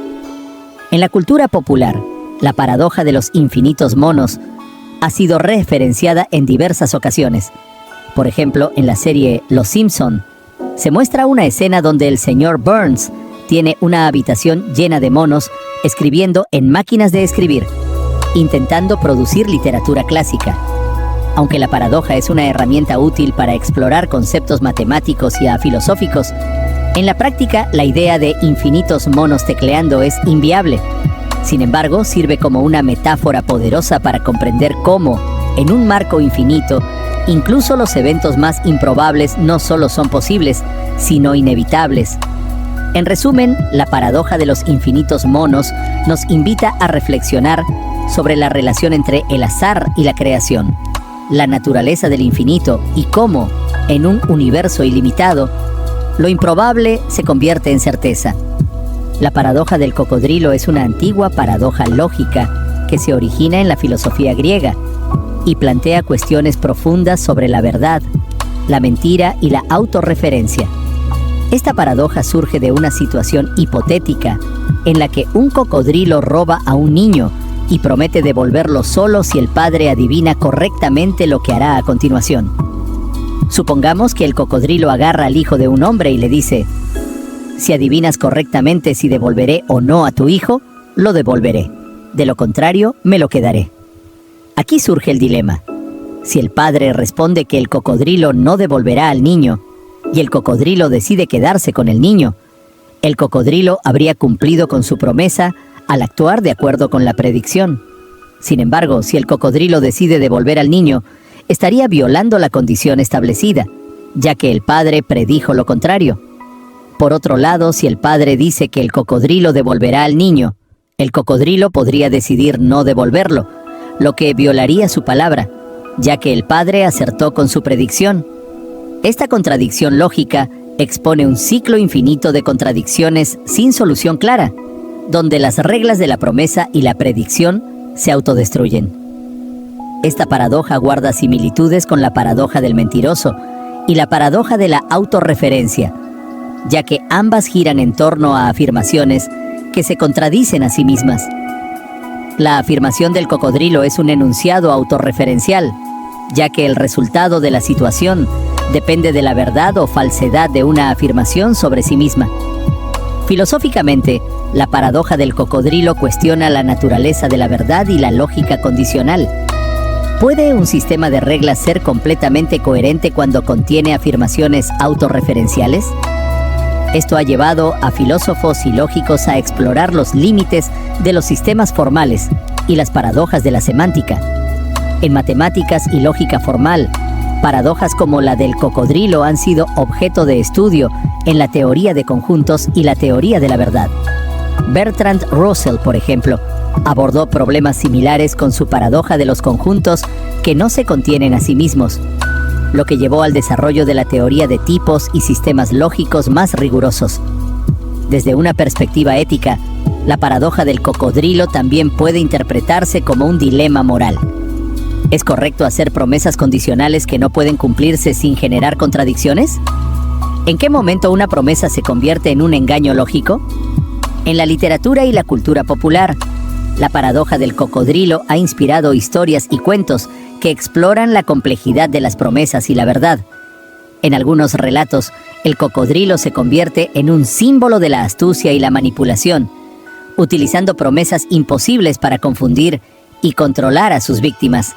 En la cultura popular, la paradoja de los infinitos monos ha sido referenciada en diversas ocasiones. Por ejemplo, en la serie Los Simpson, se muestra una escena donde el señor Burns tiene una habitación llena de monos escribiendo en máquinas de escribir, intentando producir literatura clásica. Aunque la paradoja es una herramienta útil para explorar conceptos matemáticos y filosóficos, en la práctica la idea de infinitos monos tecleando es inviable. Sin embargo, sirve como una metáfora poderosa para comprender cómo, en un marco infinito, incluso los eventos más improbables no solo son posibles, sino inevitables. En resumen, la paradoja de los infinitos monos nos invita a reflexionar sobre la relación entre el azar y la creación, la naturaleza del infinito y cómo, en un universo ilimitado, lo improbable se convierte en certeza. La paradoja del cocodrilo es una antigua paradoja lógica que se origina en la filosofía griega y plantea cuestiones profundas sobre la verdad, la mentira y la autorreferencia. Esta paradoja surge de una situación hipotética en la que un cocodrilo roba a un niño y promete devolverlo solo si el padre adivina correctamente lo que hará a continuación. Supongamos que el cocodrilo agarra al hijo de un hombre y le dice: si adivinas correctamente si devolveré o no a tu hijo, lo devolveré. De lo contrario, me lo quedaré. Aquí surge el dilema. Si el padre responde que el cocodrilo no devolverá al niño y el cocodrilo decide quedarse con el niño, el cocodrilo habría cumplido con su promesa al actuar de acuerdo con la predicción. Sin embargo, si el cocodrilo decide devolver al niño, estaría violando la condición establecida, ya que el padre predijo lo contrario. Por otro lado, si el padre dice que el cocodrilo devolverá al niño, el cocodrilo podría decidir no devolverlo, lo que violaría su palabra, ya que el padre acertó con su predicción. Esta contradicción lógica expone un ciclo infinito de contradicciones sin solución clara, donde las reglas de la promesa y la predicción se autodestruyen. Esta paradoja guarda similitudes con la paradoja del mentiroso y la paradoja de la autorreferencia, ya que ambas giran en torno a afirmaciones que se contradicen a sí mismas. La afirmación del cocodrilo es un enunciado autorreferencial, ya que el resultado de la situación depende de la verdad o falsedad de una afirmación sobre sí misma. Filosóficamente, la paradoja del cocodrilo cuestiona la naturaleza de la verdad y la lógica condicional. ¿Puede un sistema de reglas ser completamente coherente cuando contiene afirmaciones autorreferenciales? Esto ha llevado a filósofos y lógicos a explorar los límites de los sistemas formales y las paradojas de la semántica. En matemáticas y lógica formal, paradojas como la del cocodrilo han sido objeto de estudio en la teoría de conjuntos y la teoría de la verdad. Bertrand Russell, por ejemplo, abordó problemas similares con su paradoja de los conjuntos que no se contienen a sí mismos, lo que llevó al desarrollo de la teoría de tipos y sistemas lógicos más rigurosos. Desde una perspectiva ética, la paradoja del cocodrilo también puede interpretarse como un dilema moral. ¿Es correcto hacer promesas condicionales que no pueden cumplirse sin generar contradicciones? ¿En qué momento una promesa se convierte en un engaño lógico? En la literatura y la cultura popular, la paradoja del cocodrilo ha inspirado historias y cuentos que exploran la complejidad de las promesas y la verdad. En algunos relatos, el cocodrilo se convierte en un símbolo de la astucia y la manipulación, utilizando promesas imposibles para confundir y controlar a sus víctimas.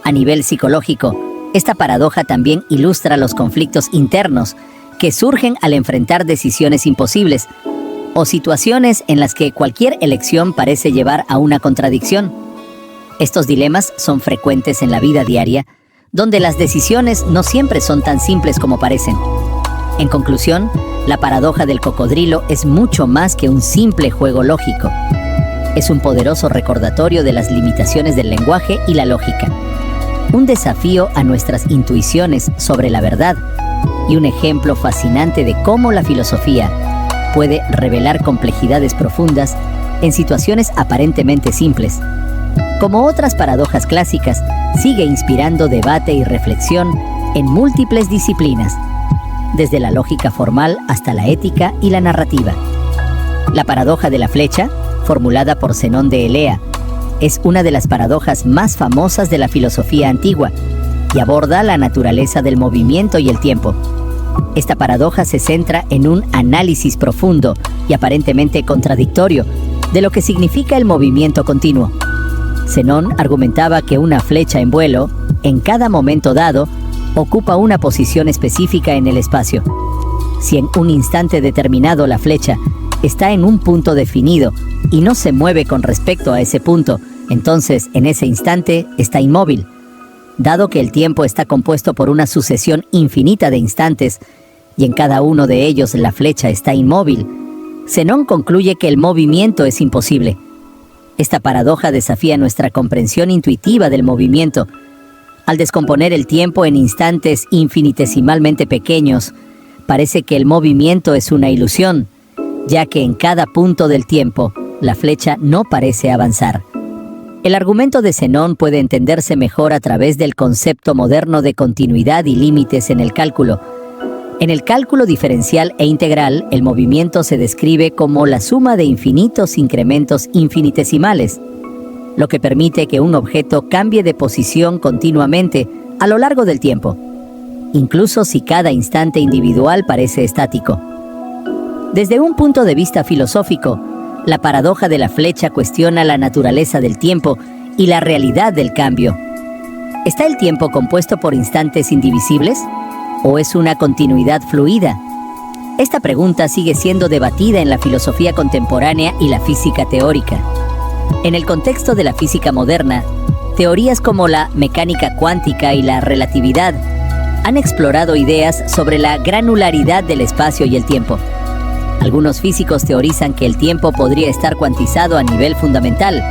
A nivel psicológico, esta paradoja también ilustra los conflictos internos que surgen al enfrentar decisiones imposibles o situaciones en las que cualquier elección parece llevar a una contradicción. Estos dilemas son frecuentes en la vida diaria, donde las decisiones no siempre son tan simples como parecen. En conclusión, la paradoja del cocodrilo es mucho más que un simple juego lógico. Es un poderoso recordatorio de las limitaciones del lenguaje y la lógica, un desafío a nuestras intuiciones sobre la verdad y un ejemplo fascinante de cómo la filosofía puede revelar complejidades profundas en situaciones aparentemente simples. Como otras paradojas clásicas, sigue inspirando debate y reflexión en múltiples disciplinas, desde la lógica formal hasta la ética y la narrativa. La paradoja de la flecha, formulada por Zenón de Elea, es una de las paradojas más famosas de la filosofía antigua y aborda la naturaleza del movimiento y el tiempo. Esta paradoja se centra en un análisis profundo y aparentemente contradictorio de lo que significa el movimiento continuo. Zenón argumentaba que una flecha en vuelo, en cada momento dado, ocupa una posición específica en el espacio. Si en un instante determinado la flecha está en un punto definido y no se mueve con respecto a ese punto, entonces en ese instante está inmóvil. Dado que el tiempo está compuesto por una sucesión infinita de instantes y en cada uno de ellos la flecha está inmóvil, Zenón concluye que el movimiento es imposible. Esta paradoja desafía nuestra comprensión intuitiva del movimiento, Al descomponer el tiempo en instantes infinitesimalmente pequeños, parece que el movimiento es una ilusión, ya que en cada punto del tiempo, la flecha no parece avanzar. El argumento de Zenón puede entenderse mejor a través del concepto moderno de continuidad y límites en el cálculo. En el cálculo diferencial e integral, el movimiento se describe como la suma de infinitos incrementos infinitesimales, lo que permite que un objeto cambie de posición continuamente a lo largo del tiempo, incluso si cada instante individual parece estático. Desde un punto de vista filosófico, la paradoja de la flecha cuestiona la naturaleza del tiempo y la realidad del cambio. ¿Está el tiempo compuesto por instantes indivisibles o es una continuidad fluida? Esta pregunta sigue siendo debatida en la filosofía contemporánea y la física teórica. En el contexto de la física moderna, teorías como la mecánica cuántica y la relatividad han explorado ideas sobre la granularidad del espacio y el tiempo. Algunos físicos teorizan que el tiempo podría estar cuantizado a nivel fundamental,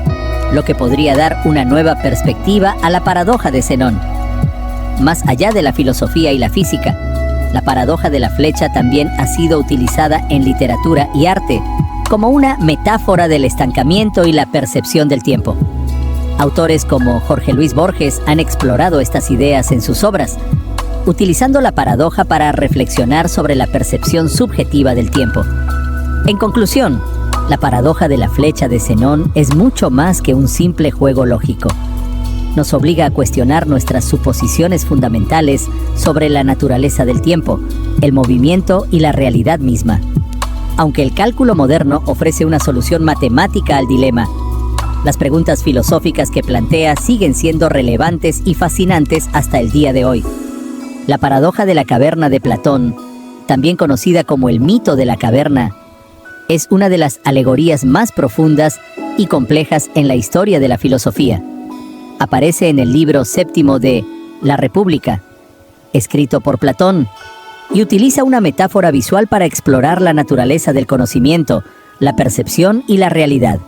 lo que podría dar una nueva perspectiva a la paradoja de Zenón. Más allá de la filosofía y la física, la paradoja de la flecha también ha sido utilizada en literatura y arte como una metáfora del estancamiento y la percepción del tiempo. Autores como Jorge Luis Borges han explorado estas ideas en sus obras, utilizando la paradoja para reflexionar sobre la percepción subjetiva del tiempo. En conclusión, la paradoja de la flecha de Zenón es mucho más que un simple juego lógico. Nos obliga a cuestionar nuestras suposiciones fundamentales sobre la naturaleza del tiempo, el movimiento y la realidad misma. Aunque el cálculo moderno ofrece una solución matemática al dilema, las preguntas filosóficas que plantea siguen siendo relevantes y fascinantes hasta el día de hoy. La paradoja de la caverna de Platón, también conocida como el mito de la caverna, es una de las alegorías más profundas y complejas en la historia de la filosofía. Aparece en el libro séptimo de La República, escrito por Platón, y utiliza una metáfora visual para explorar la naturaleza del conocimiento, la percepción y la realidad.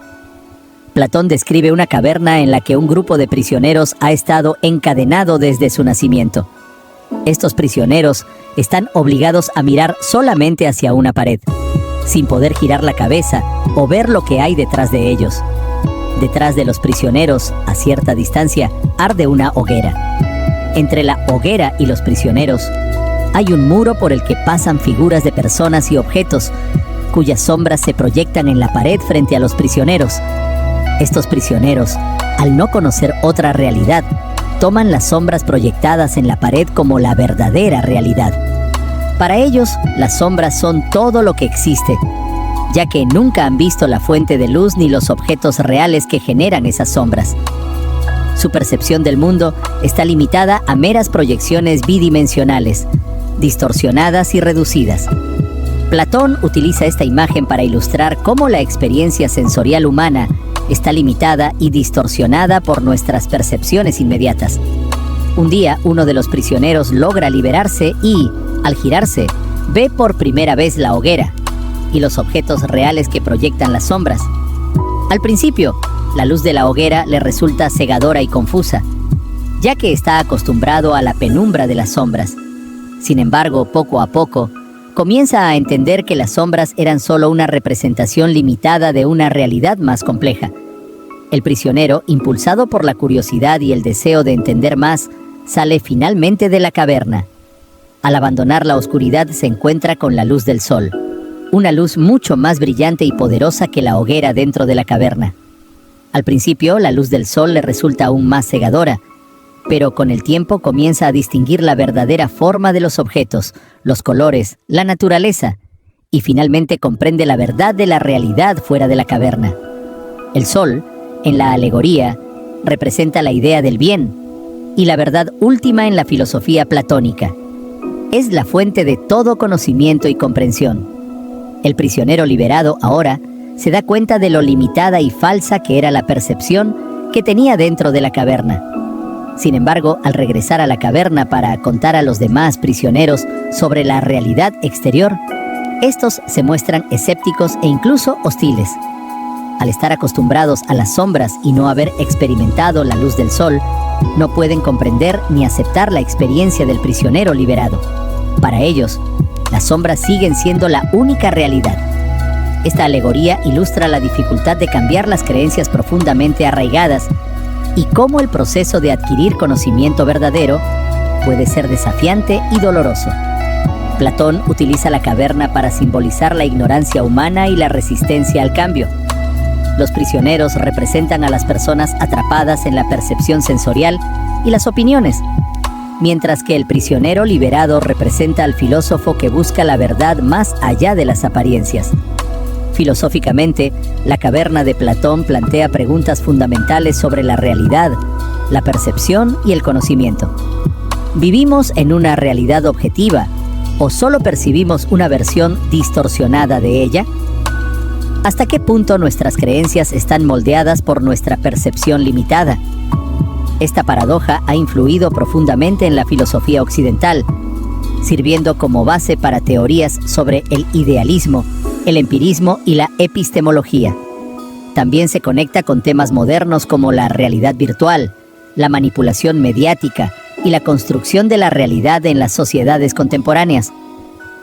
Platón describe una caverna en la que un grupo de prisioneros ha estado encadenado desde su nacimiento. Estos prisioneros están obligados a mirar solamente hacia una pared, sin poder girar la cabeza o ver lo que hay detrás de ellos. Detrás de los prisioneros, a cierta distancia, arde una hoguera. Entre la hoguera y los prisioneros, hay un muro por el que pasan figuras de personas y objetos, cuyas sombras se proyectan en la pared frente a los prisioneros. Estos prisioneros, al no conocer otra realidad, toman las sombras proyectadas en la pared como la verdadera realidad. Para ellos, las sombras son todo lo que existe, ya que nunca han visto la fuente de luz ni los objetos reales que generan esas sombras. Su percepción del mundo está limitada a meras proyecciones bidimensionales, distorsionadas y reducidas. Platón utiliza esta imagen para ilustrar cómo la experiencia sensorial humana está limitada y distorsionada por nuestras percepciones inmediatas. Un día, uno de los prisioneros logra liberarse y, al girarse, ve por primera vez la hoguera y los objetos reales que proyectan las sombras. Al principio, la luz de la hoguera le resulta cegadora y confusa, ya que está acostumbrado a la penumbra de las sombras. Sin embargo, poco a poco, comienza a entender que las sombras eran solo una representación limitada de una realidad más compleja. El prisionero, impulsado por la curiosidad y el deseo de entender más, sale finalmente de la caverna. Al abandonar la oscuridad se encuentra con la luz del sol, una luz mucho más brillante y poderosa que la hoguera dentro de la caverna. Al principio, la luz del sol le resulta aún más cegadora, pero con el tiempo comienza a distinguir la verdadera forma de los objetos, los colores, la naturaleza, y finalmente comprende la verdad de la realidad fuera de la caverna. El sol, en la alegoría, representa la idea del bien y la verdad última en la filosofía platónica. Es la fuente de todo conocimiento y comprensión. El prisionero liberado ahora se da cuenta de lo limitada y falsa que era la percepción que tenía dentro de la caverna. Sin embargo, al regresar a la caverna para contar a los demás prisioneros sobre la realidad exterior, estos se muestran escépticos e incluso hostiles. al estar acostumbrados a las sombras y no haber experimentado la luz del sol, no pueden comprender ni aceptar la experiencia del prisionero liberado. Para ellos, las sombras siguen siendo la única realidad. Esta alegoría ilustra la dificultad de cambiar las creencias profundamente arraigadas y cómo el proceso de adquirir conocimiento verdadero puede ser desafiante y doloroso. Platón utiliza la caverna para simbolizar la ignorancia humana y la resistencia al cambio. Los prisioneros representan a las personas atrapadas en la percepción sensorial y las opiniones, mientras que el prisionero liberado representa al filósofo que busca la verdad más allá de las apariencias. Filosóficamente, la caverna de Platón plantea preguntas fundamentales sobre la realidad, la percepción y el conocimiento. ¿Vivimos en una realidad objetiva o solo percibimos una versión distorsionada de ella? ¿Hasta qué punto nuestras creencias están moldeadas por nuestra percepción limitada? Esta paradoja ha influido profundamente en la filosofía occidental, sirviendo como base para teorías sobre el idealismo, el empirismo y la epistemología. También se conecta con temas modernos como la realidad virtual, la manipulación mediática y la construcción de la realidad en las sociedades contemporáneas.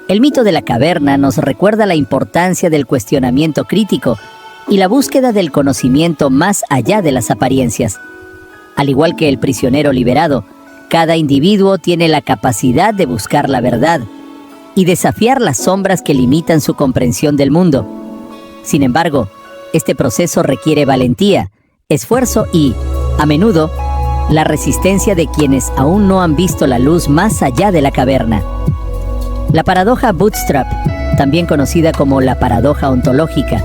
El mito de la caverna nos recuerda la importancia del cuestionamiento crítico y la búsqueda del conocimiento más allá de las apariencias. Al igual que el prisionero liberado, cada individuo tiene la capacidad de buscar la verdad y desafiar las sombras que limitan su comprensión del mundo. Sin embargo, este proceso requiere valentía, esfuerzo y, a menudo, la resistencia de quienes aún no han visto la luz más allá de la caverna. La paradoja Bootstrap, también conocida como la paradoja ontológica,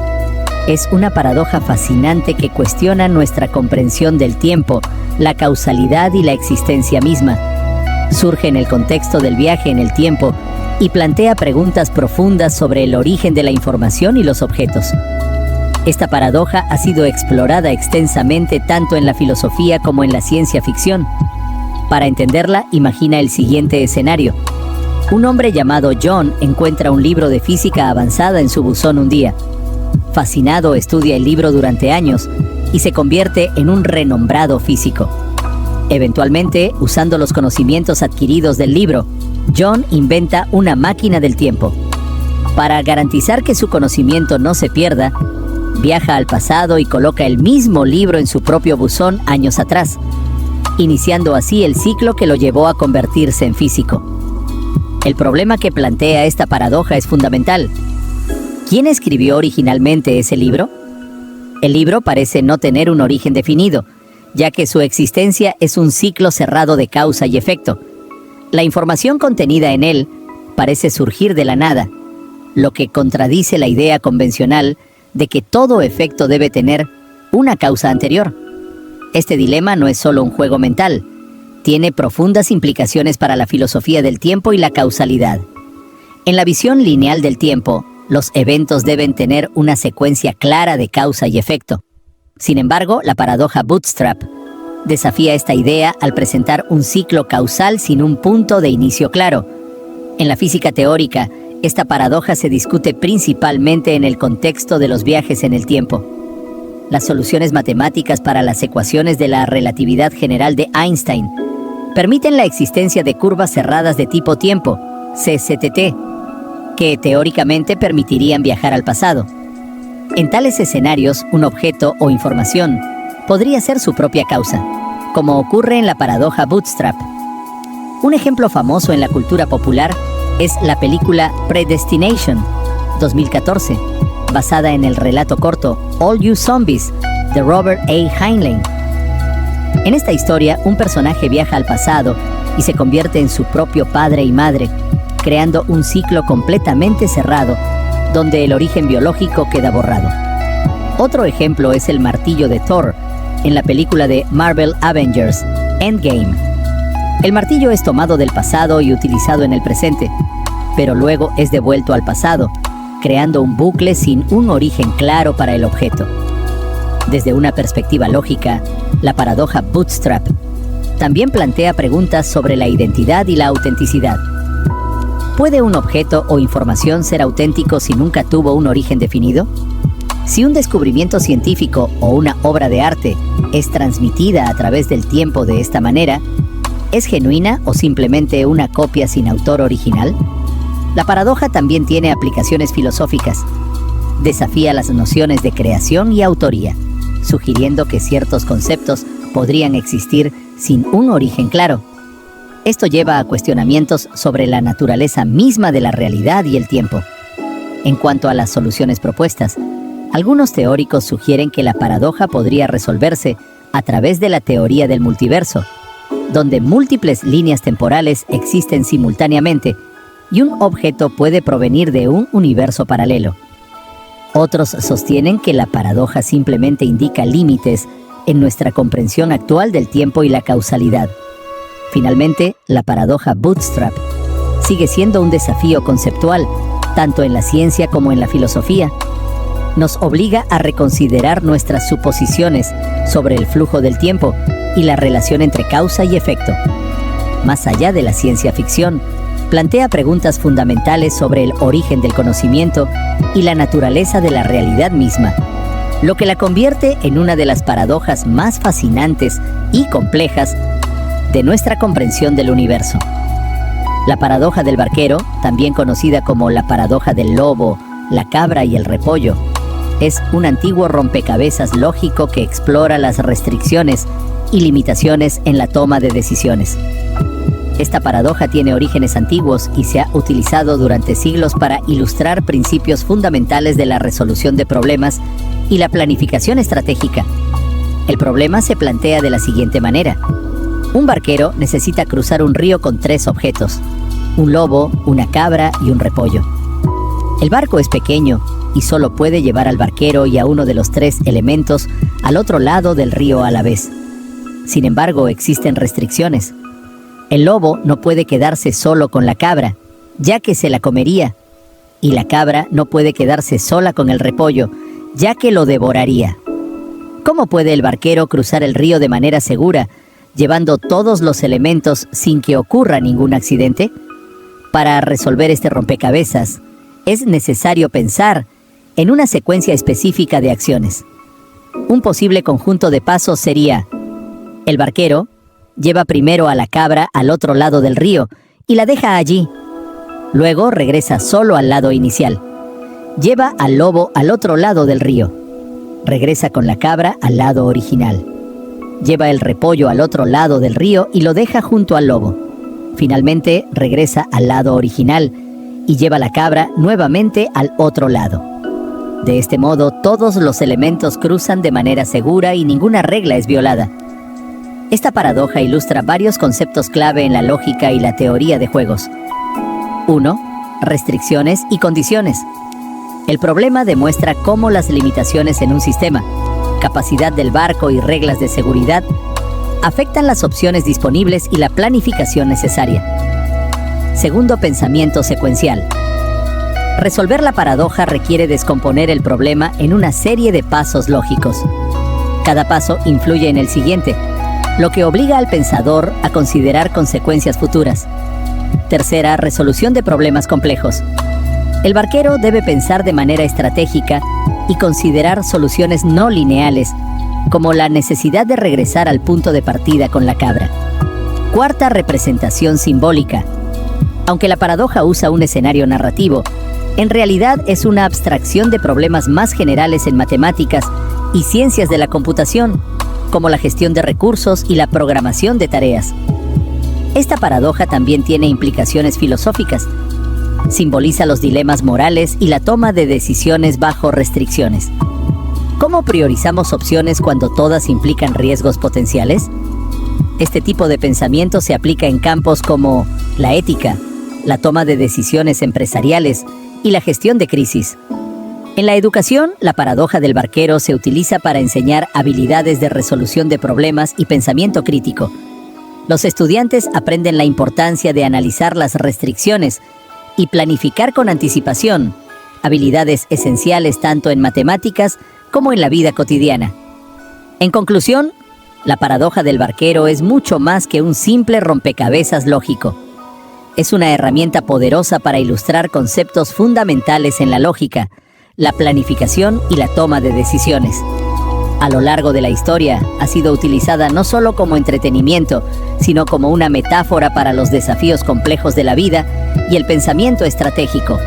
es una paradoja fascinante que cuestiona nuestra comprensión del tiempo, la causalidad y la existencia misma. Surge en el contexto del viaje en el tiempo y plantea preguntas profundas sobre el origen de la información y los objetos. Esta paradoja ha sido explorada extensamente tanto en la filosofía como en la ciencia ficción. Para entenderla, imagina el siguiente escenario. Un hombre llamado John encuentra un libro de física avanzada en su buzón un día. Fascinado, estudia el libro durante años y se convierte en un renombrado físico. Eventualmente, usando los conocimientos adquiridos del libro, John inventa una máquina del tiempo. Para garantizar que su conocimiento no se pierda, viaja al pasado y coloca el mismo libro en su propio buzón años atrás, iniciando así el ciclo que lo llevó a convertirse en físico. El problema que plantea esta paradoja es fundamental. ¿Quién escribió originalmente ese libro? El libro parece no tener un origen definido, ya que su existencia es un ciclo cerrado de causa y efecto. La información contenida en él parece surgir de la nada, lo que contradice la idea convencional de que todo efecto debe tener una causa anterior. Este dilema no es solo un juego mental, tiene profundas implicaciones para la filosofía del tiempo y la causalidad. En la visión lineal del tiempo, los eventos deben tener una secuencia clara de causa y efecto. Sin embargo, la paradoja Bootstrap desafía esta idea al presentar un ciclo causal sin un punto de inicio claro. En la física teórica, esta paradoja se discute principalmente en el contexto de los viajes en el tiempo. Las soluciones matemáticas para las ecuaciones de la relatividad general de Einstein permiten la existencia de curvas cerradas de tipo tiempo, CCTT, que teóricamente permitirían viajar al pasado. En tales escenarios, un objeto o información podría ser su propia causa, como ocurre en la paradoja Bootstrap. Un ejemplo famoso en la cultura popular es la película Predestination, 2014, basada en el relato corto All You Zombies, de Robert A. Heinlein. En esta historia, un personaje viaja al pasado y se convierte en su propio padre y madre, creando un ciclo completamente cerrado, donde el origen biológico queda borrado. Otro ejemplo es el martillo de Thor, en la película de Marvel Avengers, Endgame. El martillo es tomado del pasado y utilizado en el presente, pero luego es devuelto al pasado, creando un bucle sin un origen claro para el objeto. Desde una perspectiva lógica, la paradoja Bootstrap también plantea preguntas sobre la identidad y la autenticidad. ¿Puede un objeto o información ser auténtico si nunca tuvo un origen definido? Si un descubrimiento científico o una obra de arte es transmitida a través del tiempo de esta manera, ¿es genuina o simplemente una copia sin autor original? La paradoja también tiene aplicaciones filosóficas. Desafía las nociones de creación y autoría, sugiriendo que ciertos conceptos podrían existir sin un origen claro. Esto lleva a cuestionamientos sobre la naturaleza misma de la realidad y el tiempo. En cuanto a las soluciones propuestas, algunos teóricos sugieren que la paradoja podría resolverse a través de la teoría del multiverso, donde múltiples líneas temporales existen simultáneamente y un objeto puede provenir de un universo paralelo. Otros sostienen que la paradoja simplemente indica límites en nuestra comprensión actual del tiempo y la causalidad. Finalmente, la paradoja Bootstrap sigue siendo un desafío conceptual, tanto en la ciencia como en la filosofía. Nos obliga a reconsiderar nuestras suposiciones sobre el flujo del tiempo y la relación entre causa y efecto. Más allá de la ciencia ficción, plantea preguntas fundamentales sobre el origen del conocimiento y la naturaleza de la realidad misma, lo que la convierte en una de las paradojas más fascinantes y complejas de nuestra comprensión del universo. La paradoja del barquero, también conocida como la paradoja del lobo, la cabra y el repollo, es un antiguo rompecabezas lógico que explora las restricciones y limitaciones en la toma de decisiones. Esta paradoja tiene orígenes antiguos y se ha utilizado durante siglos para ilustrar principios fundamentales de la resolución de problemas y la planificación estratégica. El problema se plantea de la siguiente manera. Un barquero necesita cruzar un río con 3 objetos: un lobo, una cabra y un repollo. El barco es pequeño y solo puede llevar al barquero y a uno de los 3 elementos al otro lado del río a la vez. Sin embargo, existen restricciones. El lobo no puede quedarse solo con la cabra, ya que se la comería, y la cabra no puede quedarse sola con el repollo, ya que lo devoraría. ¿Cómo puede el barquero cruzar el río de manera segura, llevando todos los elementos sin que ocurra ningún accidente? Para resolver este rompecabezas, es necesario pensar en una secuencia específica de acciones. Un posible conjunto de pasos sería: el barquero lleva primero a la cabra al otro lado del río y la deja allí. Luego regresa solo al lado inicial. Lleva al lobo al otro lado del río. Regresa con la cabra al lado original. Lleva el repollo al otro lado del río y lo deja junto al lobo. Finalmente regresa al lado original y lleva la cabra nuevamente al otro lado. De este modo, todos los elementos cruzan de manera segura y ninguna regla es violada. Esta paradoja ilustra varios conceptos clave en la lógica y la teoría de juegos. 1. Restricciones y condiciones. El problema demuestra cómo las limitaciones en un sistema, capacidad del barco y reglas de seguridad afectan las opciones disponibles y la planificación necesaria. Segundo, pensamiento secuencial. Resolver la paradoja requiere descomponer el problema en una serie de pasos lógicos. Cada paso influye en el siguiente, lo que obliga al pensador a considerar consecuencias futuras. Tercera, resolución de problemas complejos. El barquero debe pensar de manera estratégica y considerar soluciones no lineales, como la necesidad de regresar al punto de partida con la cabra. Cuarta, representación simbólica. Aunque la paradoja usa un escenario narrativo, en realidad es una abstracción de problemas más generales en matemáticas y ciencias de la computación, como la gestión de recursos y la programación de tareas. Esta paradoja también tiene implicaciones filosóficas. Simboliza los dilemas morales y la toma de decisiones bajo restricciones. ¿Cómo priorizamos opciones cuando todas implican riesgos potenciales? Este tipo de pensamiento se aplica en campos como la ética, la toma de decisiones empresariales y la gestión de crisis. En la educación, la paradoja del barquero se utiliza para enseñar habilidades de resolución de problemas y pensamiento crítico. Los estudiantes aprenden la importancia de analizar las restricciones y planificar con anticipación, habilidades esenciales tanto en matemáticas como en la vida cotidiana. En conclusión, la paradoja del barquero es mucho más que un simple rompecabezas lógico. Es una herramienta poderosa para ilustrar conceptos fundamentales en la lógica, la planificación y la toma de decisiones. A lo largo de la historia ha sido utilizada no solo como entretenimiento, sino como una metáfora para los desafíos complejos de la vida y el pensamiento estratégico.